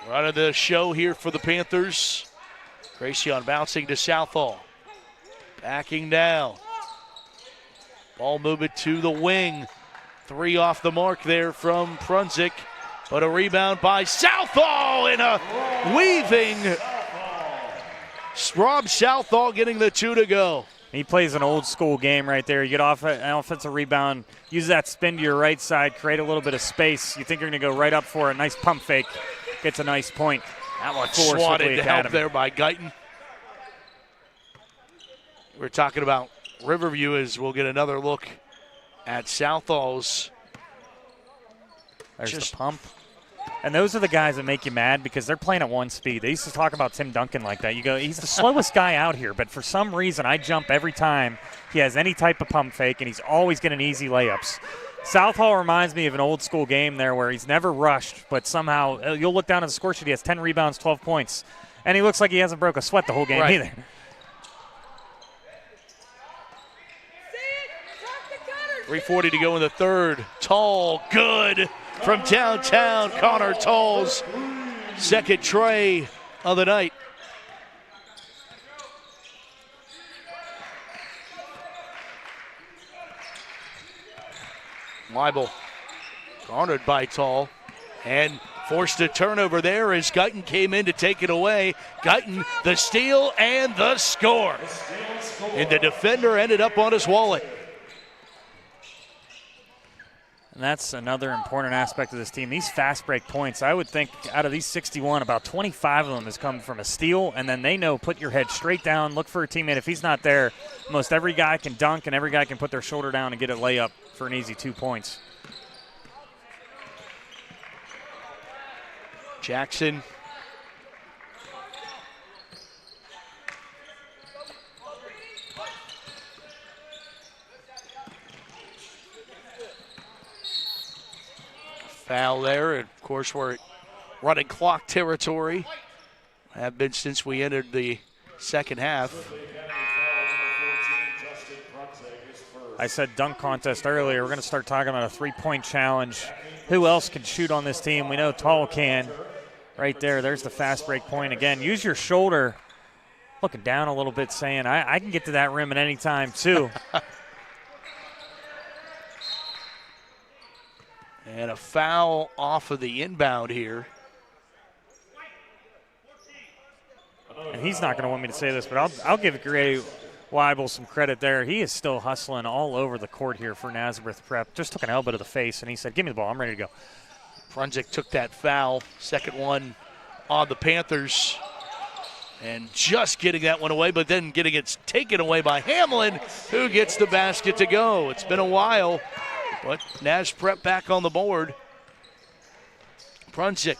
running the show here for the Panthers. Gracion bouncing to Southall. Backing down. Ball movement to the wing. 3 off the mark there from Brunswick. But a rebound by Southall and a weaving. Rob Southall getting the 2 to go. He plays an old school game right there. You get off an offensive rebound, use that spin to your right side, create a little bit of space. You think you're going to go right up for a nice pump fake. Gets a nice point. That one swatted to help there by Guyton. We're talking about Riverview as we'll get another look at Southall's. There's the pump. And those are the guys that make you mad because they're playing at 1 speed. They used to talk about Tim Duncan like that. You go, he's the slowest guy out here, but for some reason I jump every time he has any type of pump fake, and he's always getting easy layups. Southall reminds me of an old school game there where he's never rushed, but somehow you'll look down at the score sheet, he has 10 rebounds, 12 points. And he looks like he hasn't broke a sweat the whole game either. 3:40 to go in the third. Tull, good from downtown. Connor Tull's second tray of the night. Weibel garnered by Tull and forced a turnover there as Guyton came in to take it away. Guyton, the steal and the score. And the defender ended up on his wallet. And that's another important aspect of this team. These fast break points, I would think out of these 61, about 25 of them has come from a steal, and then they know put your head straight down, look for a teammate. If he's not there, almost every guy can dunk and every guy can put their shoulder down and get a layup for an easy 2 points. Jackson. Foul there, and of course we're running clock territory. Have been since we entered the second half. I said dunk contest earlier. We're going to start talking about a three-point challenge. Who else can shoot on this team? We know Tull can. Right there, there's the fast break point. Again, use your shoulder. Looking down a little bit, saying, I can get to that rim at any time, too. And a foul off of the inbound here. and he's not going to want me to say this, but I'll give Gray Weibel some credit there. He is still hustling all over the court here for Nazareth Prep. Just took an elbow to the face, and he said, give me the ball. I'm ready to go. Prunzik took that foul, second one on the Panthers, and just getting that one away, but then getting it taken away by Hamlin, who gets the basket to go. It's been a while, but Naz Prep back on the board. Prunzik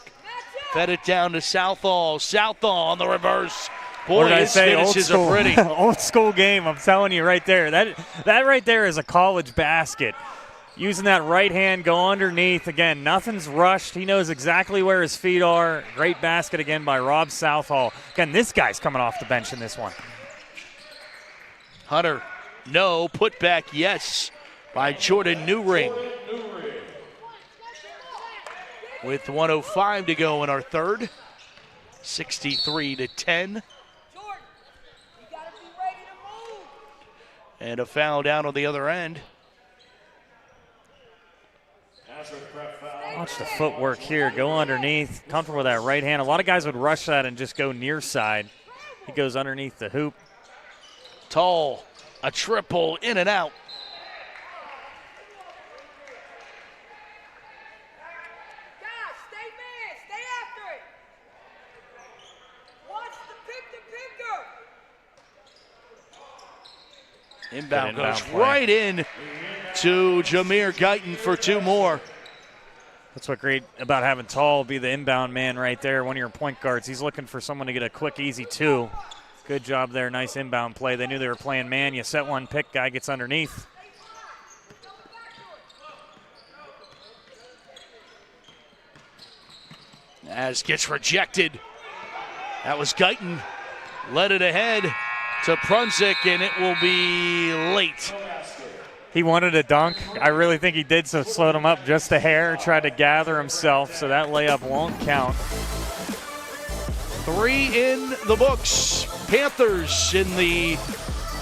fed it down to Southall. Southall on the reverse. Boy, his finishes are pretty. Old school game, I'm telling you right there. That right there is a college basket. Using that right hand, go underneath. Again, nothing's rushed. He knows exactly where his feet are. Great basket again by Rob Southall. Again, this guy's coming off the bench in this one. Hunter, no. Put back, yes, by Jordan Newring. With 1:05 to go in our third, 63-10. And a foul down on the other end. Watch the footwork here. Go underneath. Comfortable with that right hand. A lot of guys would rush that and just go near side. He goes underneath the hoop. Tall, a triple, in and out. Inbound goes right in to Jameer Guyton for two more. That's what's great about having Tall be the inbound man right there, one of your point guards. He's looking for someone to get a quick, easy two. Good job there. Nice inbound play. They knew they were playing man. You set one pick, guy gets underneath. As gets rejected. That was Guyton. Led it ahead to Prunzik, and it will be late. He wanted a dunk. I really think he did, so slowed him up just a hair, tried to gather himself, so that layup won't count. 3 in the books. Panthers in the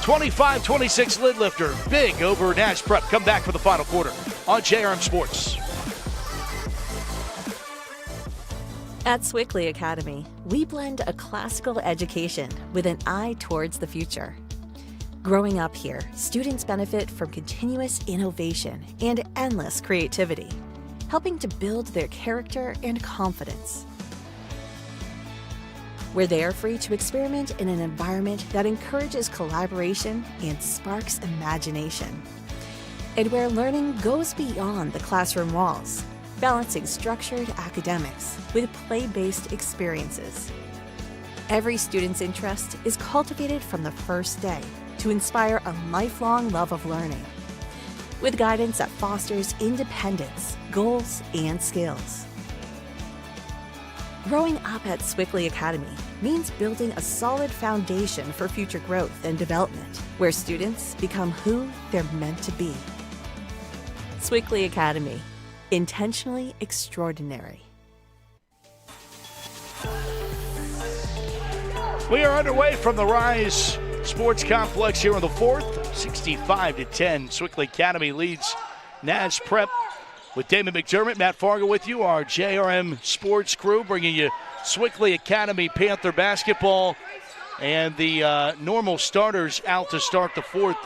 25-26 lid lifter. Big over Nash Prep. Come back for the final quarter on JRM Sports. At Sewickley Academy, we blend a classical education with an eye towards the future. Growing up here, students benefit from continuous innovation and endless creativity, helping to build their character and confidence. Where they are free to experiment in an environment that encourages collaboration and sparks imagination. And where learning goes beyond the classroom walls, balancing structured academics with play-based experiences. Every student's interest is cultivated from the first day to inspire a lifelong love of learning, with guidance that fosters independence, goals, and skills. Growing up at Sewickley Academy means building a solid foundation for future growth and development, where students become who they're meant to be. Sewickley Academy, intentionally extraordinary. We are underway from the Rise Sports Complex here in the fourth, 65-10. Sewickley Academy leads Naz Prep with Damon McDermott, Matt Fargo with you, our JRM Sports crew, bringing you Sewickley Academy Panther basketball, and the normal starters out to start the fourth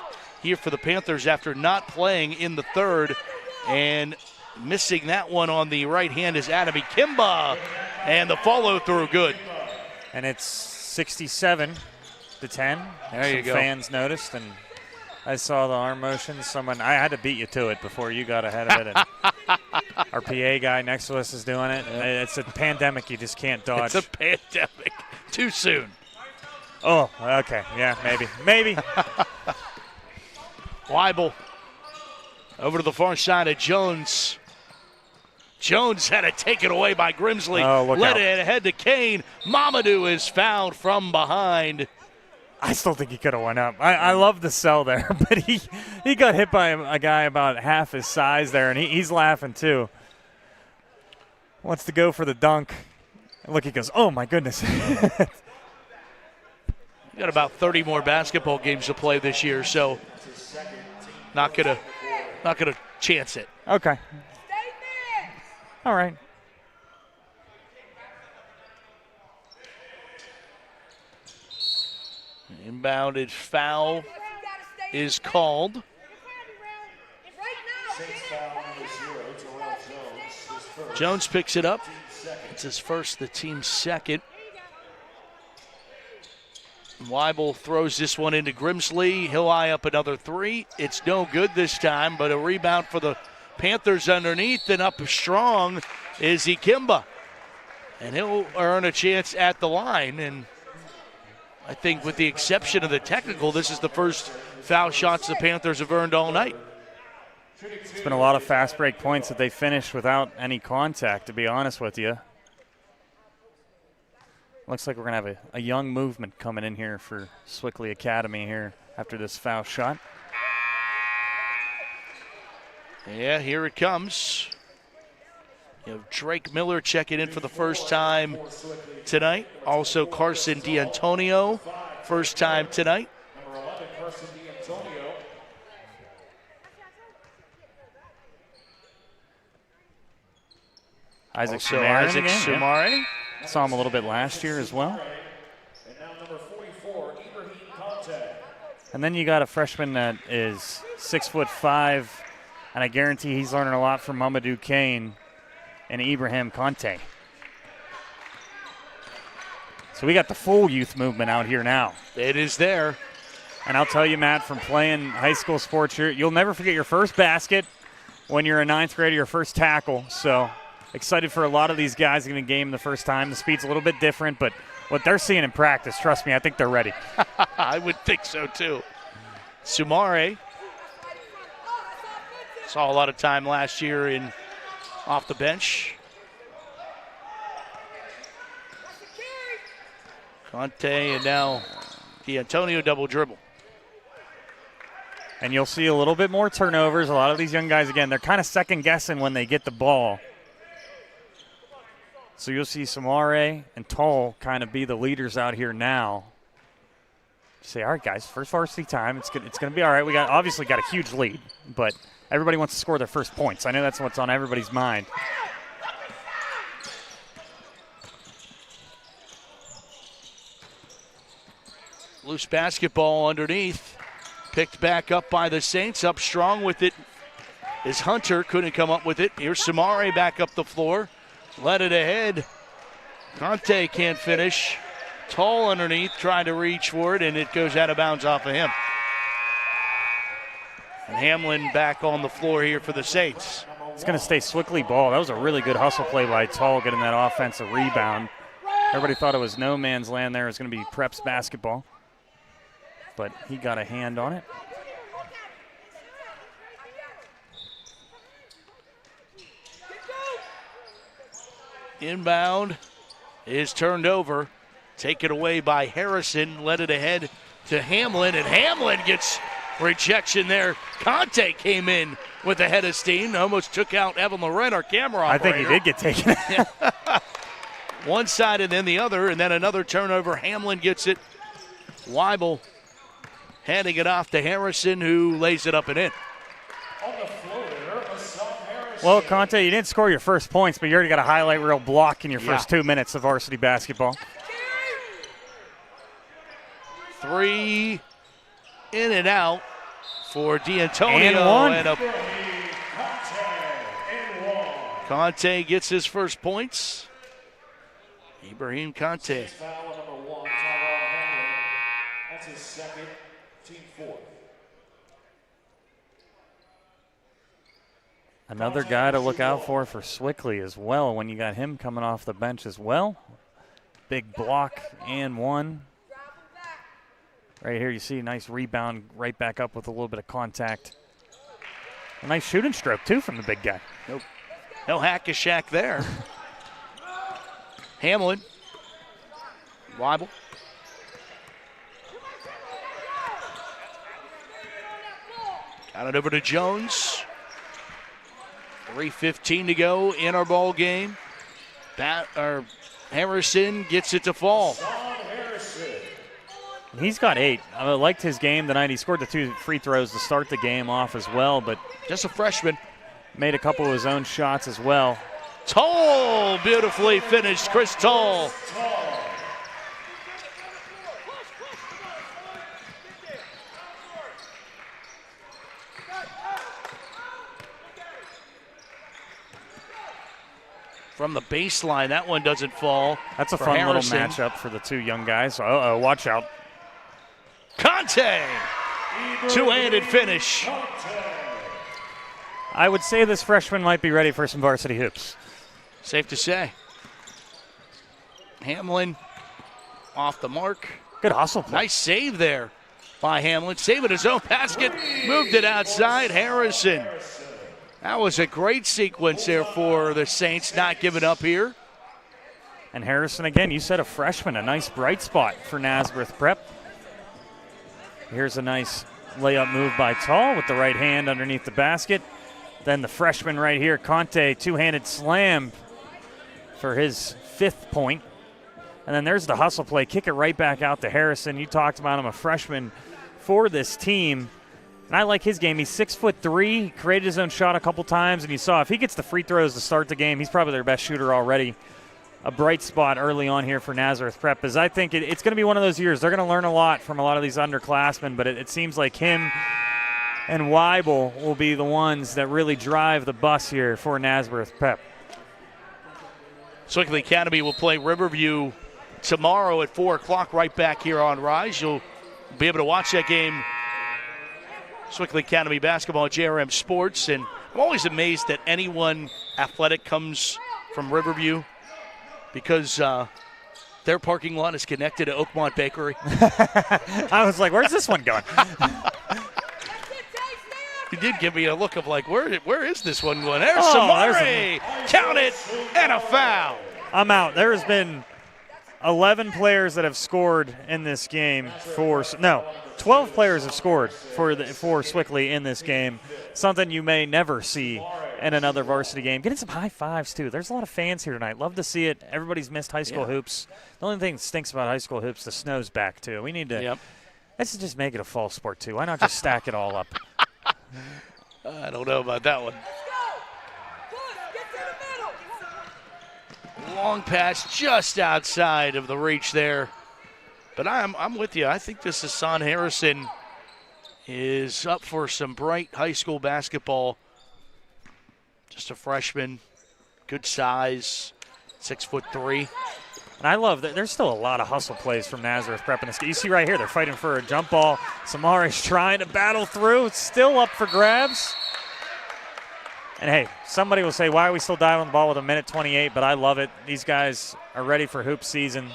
here for the Panthers after not playing in the third, and missing that one on the right hand is Adam Ikemba, and the follow through good. And it's 67-10. There you go. Fans noticed, and I saw the arm motion. I had to beat you to it before you got ahead of it. And our PA guy next to us is doing it. Yep. It's a pandemic you just can't dodge. It's a pandemic. Too soon. Oh, okay. Yeah, maybe. Weibel over to the far side of Jones. Jones had it taken away by Grimsley. Let it ahead to Kane. Mamadou is fouled from behind. I still think he could have went up. I love the sell there, but he got hit by a guy about half his size there, and he's laughing too. Wants to go for the dunk. And look, he goes, oh my goodness. You got about 30 more basketball games to play this year, so not gonna chance it. Okay. All right. Inbounded foul is called. Jones picks it up. It's his first, the team's second. Weibel throws this one into Grimsley. He'll eye up another three. It's no good this time, but a rebound for the Panthers underneath, and up strong is Ikemba. And he'll earn a chance at the line. And I think with the exception of the technical, this is the first foul shots the Panthers have earned all night. It's been a lot of fast break points that they finished without any contact, to be honest with you. Looks like we're going to have a young movement coming in here for Sewickley Academy here after this foul shot. Yeah, here it comes. You have Drake Miller checking in for the first time tonight. Also Carson D'Antonio, first time tonight. Number 11, Carson D'Antonio. Isaac Also Sumare. Isaac Sumare. Saw him a little bit last year as well. And now number 44, Ibrahim Conte. And then you got a freshman that is 6'5", and I guarantee he's learning a lot from Mamadou Kane and Ibrahim Conte. So we got the full youth movement out here now. It is there. And I'll tell you, Matt, from playing high school sports, you'll never forget your first basket when you're a ninth grader, your first tackle. So excited for a lot of these guys in the game the first time. The speed's a little bit different, but what they're seeing in practice, trust me, I think they're ready. I would think so too. Sumare saw a lot of time last year off the bench. Conte and now D'Antonio double dribble. And you'll see a little bit more turnovers. A lot of these young guys, again, they're kind of second guessing when they get the ball. So you'll see Sumare and Toll kind of be the leaders out here now. Say, all right, guys, first varsity time. It's going to be all right. We obviously got a huge lead, but everybody wants to score their first points. I know that's what's on everybody's mind. Loose basketball underneath. Picked back up by the Saints. Up strong with it is Hunter. Couldn't come up with it. Here's Sumare back up the floor. Let it ahead. Conte can't finish. Tall underneath, trying to reach for it, and it goes out of bounds off of him. And Hamlin back on the floor here for the Saints. It's going to stay Sewickley ball. That was a really good hustle play by Tall, getting that offensive rebound. Everybody thought it was no man's land there. It was going to be Preps basketball. But he got a hand on it. Inbound is turned over. Taken away by Harrison. Led it ahead to Hamlin, and Hamlin gets rejection there. Conte came in with a head of steam. Almost took out Evan Loren, our camera operator. I think he did get taken. One side and then the other, and then another turnover. Hamlin gets it. Weibel handing it off to Harrison, who lays it up and in. On the floor, Assam Harrison. Well, Conte, you didn't score your first points, but you already got a highlight reel block in your first 2 minutes of varsity basketball. Three in and out for D'Antonio. And one. Conte gets his first points. Ibrahim Conte. Foul on number 1, Tyrone Hamlin. That's his second, team fourth. Another guy to look out for Sewickley as well when you got him coming off the bench as well. Big block and one. Right here you see a nice rebound right back up with a little bit of contact. A nice shooting stroke too from the big guy. Nope. No hack a shack there. Hamlin. Weibel. Got it over to Jones. 3:15 to go in our ball game. Harrison gets it to fall. He's got 8. I liked his game tonight. He scored the 2 free throws to start the game off as well, but just a freshman. Made a couple of his own shots as well. Toll, beautifully finished. Chris Toll. from the baseline. That one doesn't fall. That's a for fun Harrison. little matchup for the two young guys. Uh-oh, watch out. Conte, two-handed finish. I would say this freshman might be ready for some varsity hoops. Safe to say. Hamlin off the mark. Good hustle play. Nice save there by Hamlin. Saving his own basket. Moved it outside. Harrison. That was a great sequence there for the Saints, not giving up here. And Harrison, again, you said a freshman, a nice bright spot for Nazareth Prep. Here's a nice layup move by Tall with the right hand underneath the basket. Then the freshman right here, Conte, two-handed slam for his 5th point. And then there's the hustle play. Kick it right back out to Harrison. You talked about him, a freshman for this team. And I like his game. He's 6'3", created his own shot a couple times, and you saw if he gets the free throws to start the game, he's probably their best shooter already. A bright spot early on here for Nazareth Prep, as I think it's going to be one of those years. They're going to learn a lot from a lot of these underclassmen, but it seems like him and Weibel will be the ones that really drive the bus here for Nazareth Prep. Sewickley Academy will play Riverview tomorrow at 4 o'clock right back here on Rise. You'll be able to watch that game, Sewickley Academy basketball at JRM Sports. And I'm always amazed that anyone athletic comes from Riverview because their parking lot is connected to Oakmont Bakery. I was like, where's this one going? You did give me a look of like, where is this one going? There's Oh, Samari. Count it, and a foul. I'm out. There has been 11 players that have scored in this game 12 players have scored for Sewickley in this game. Something you may never see in another varsity game. Getting some high fives, too. There's a lot of fans here tonight. Love to see it. Everybody's missed high school hoops. The only thing that stinks about high school hoops, the snow's back, too. We need to let's just make it a fall sport, too. Why not just stack it all up? I don't know about that one. Long pass just outside of the reach there. But I'm with you. I think this Hassan Harrison is up for some bright high school basketball. Just a freshman, good size, 6'3". And I love that there's still a lot of hustle plays from Nazareth Prep in this game. You see right here, they're fighting for a jump ball. Samari's trying to battle through. It's still up for grabs. And, hey, somebody will say, why are we still diving on the ball with 1:28? But I love it. These guys are ready for hoop season.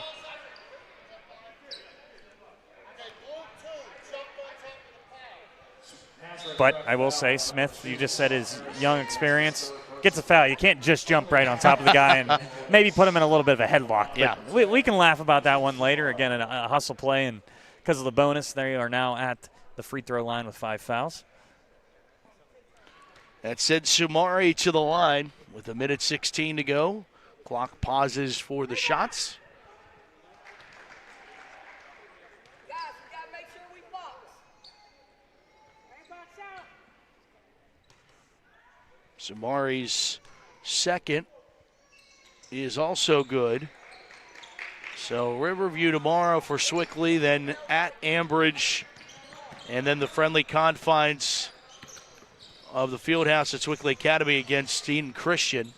But I will say, Smith, you just said his young experience gets a foul. You can't just jump right on top of the guy and maybe put him in a little bit of a headlock. But we can laugh about that one later. Again, a hustle play, and because of the bonus, they are now at the free throw line with 5 fouls. That sends Sumari to the line with 1:16 to go. Clock pauses for the shots. Sumari's second is also good. So Riverview tomorrow for Sewickley, then at Ambridge, and then the friendly confines of the Fieldhouse at Sewickley Academy against Eden Christian.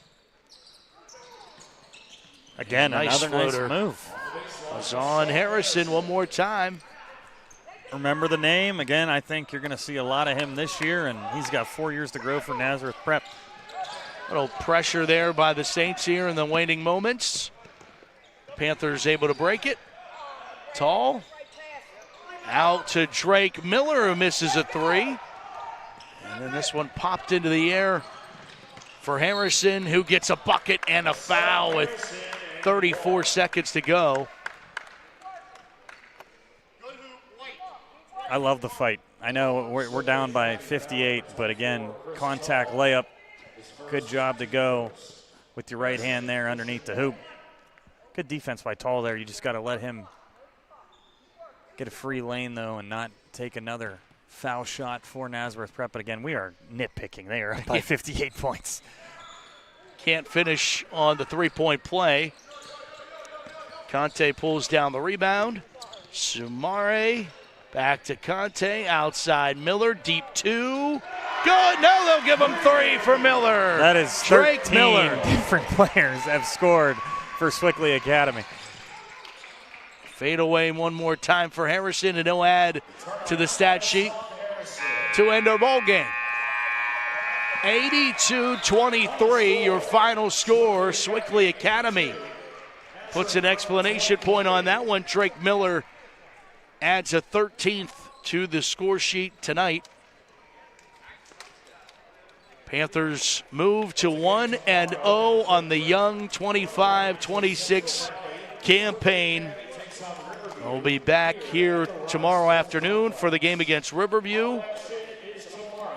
Again, another nice move. Hassan Harrison one more time. Remember the name. Again, I think you're going to see a lot of him this year, and he's got 4 years to grow for Nazareth Prep. Little pressure there by the Saints here in the waning moments. Panthers able to break it. Tall. Out to Drake Miller, who misses a 3. And then this one popped into the air for Harrison, who gets a bucket and a foul with 34 seconds to go. I love the fight. I know we're down by 58, but again, contact layup. Good job to go with your right hand there underneath the hoop. Good defense by Tall there. You just got to let him get a free lane, though, and not take another foul shot for Nazareth Prep. But again, we are nitpicking. They are up by 58 points. Can't finish on the three-point play. Conte pulls down the rebound. Sumare back to Conte. Outside Miller. Deep 2. Good. No, they'll give him 3 for Miller. That is Drake 13 Miller. different players have scored for Sewickley Academy. Fade away one more time for Harrison, and no add to the stat sheet to end our ball game. 82-23, your final score. Sewickley Academy puts an explanation point on that one. Drake Miller adds a 13th to the score sheet tonight. Panthers move to 1-0 on the young 25-26 campaign. We'll be back here tomorrow afternoon for the game against Riverview.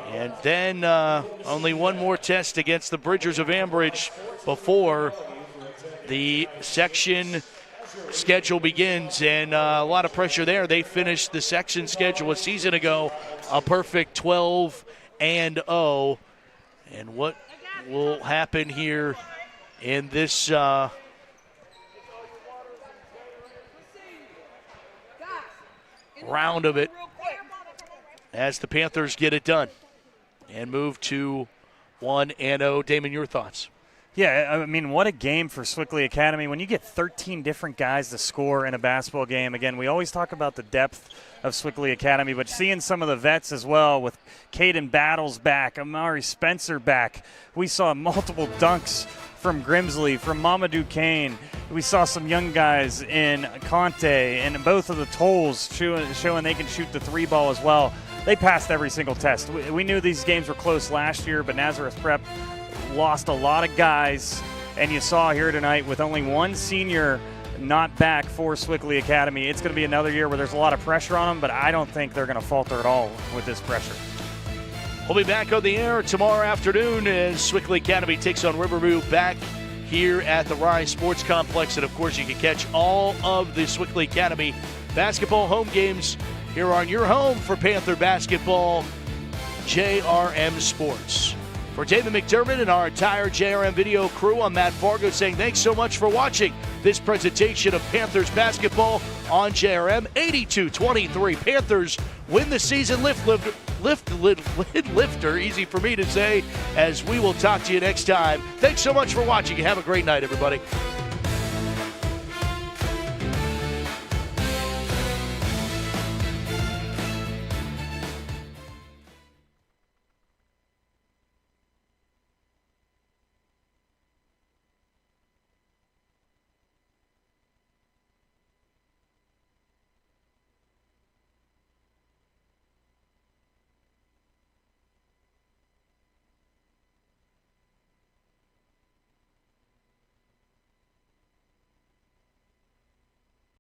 And then only one more test against the Bridgers of Ambridge before the section schedule begins. And a lot of pressure there. They finished the section schedule a season ago, a perfect 12-0. And what will happen here in this round of it as the Panthers get it done and move to 1-0. Damon, your thoughts? Yeah, I mean, what a game for Sewickley Academy. When you get 13 different guys to score in a basketball game, again, we always talk about the depth of Sewickley Academy, but seeing some of the vets as well with Caden Battles back, Amari Spencer back. We saw multiple dunks from Grimsley, from Mamadou Kane. We saw some young guys in Conte and both of the Tolls showing they can shoot the 3-ball as well. They passed every single test. We knew these games were close last year, but Nazareth Prep lost a lot of guys, and you saw here tonight with only one senior not back for Sewickley Academy. It's going to be another year where there's a lot of pressure on them, but I don't think they're going to falter at all with this pressure. We'll be back on the air tomorrow afternoon as Sewickley Academy takes on Riverview back here at the Rise Sports Complex. And, of course, you can catch all of the Sewickley Academy basketball home games here on your home for Panther basketball, JRM Sports. For David McDermott and our entire JRM video crew, I'm Matt Fargo saying thanks so much for watching this presentation of Panthers basketball on JRM. 82-23. Panthers win the season lifter, easy for me to say, as we will talk to you next time. Thanks so much for watching. Have a great night, everybody.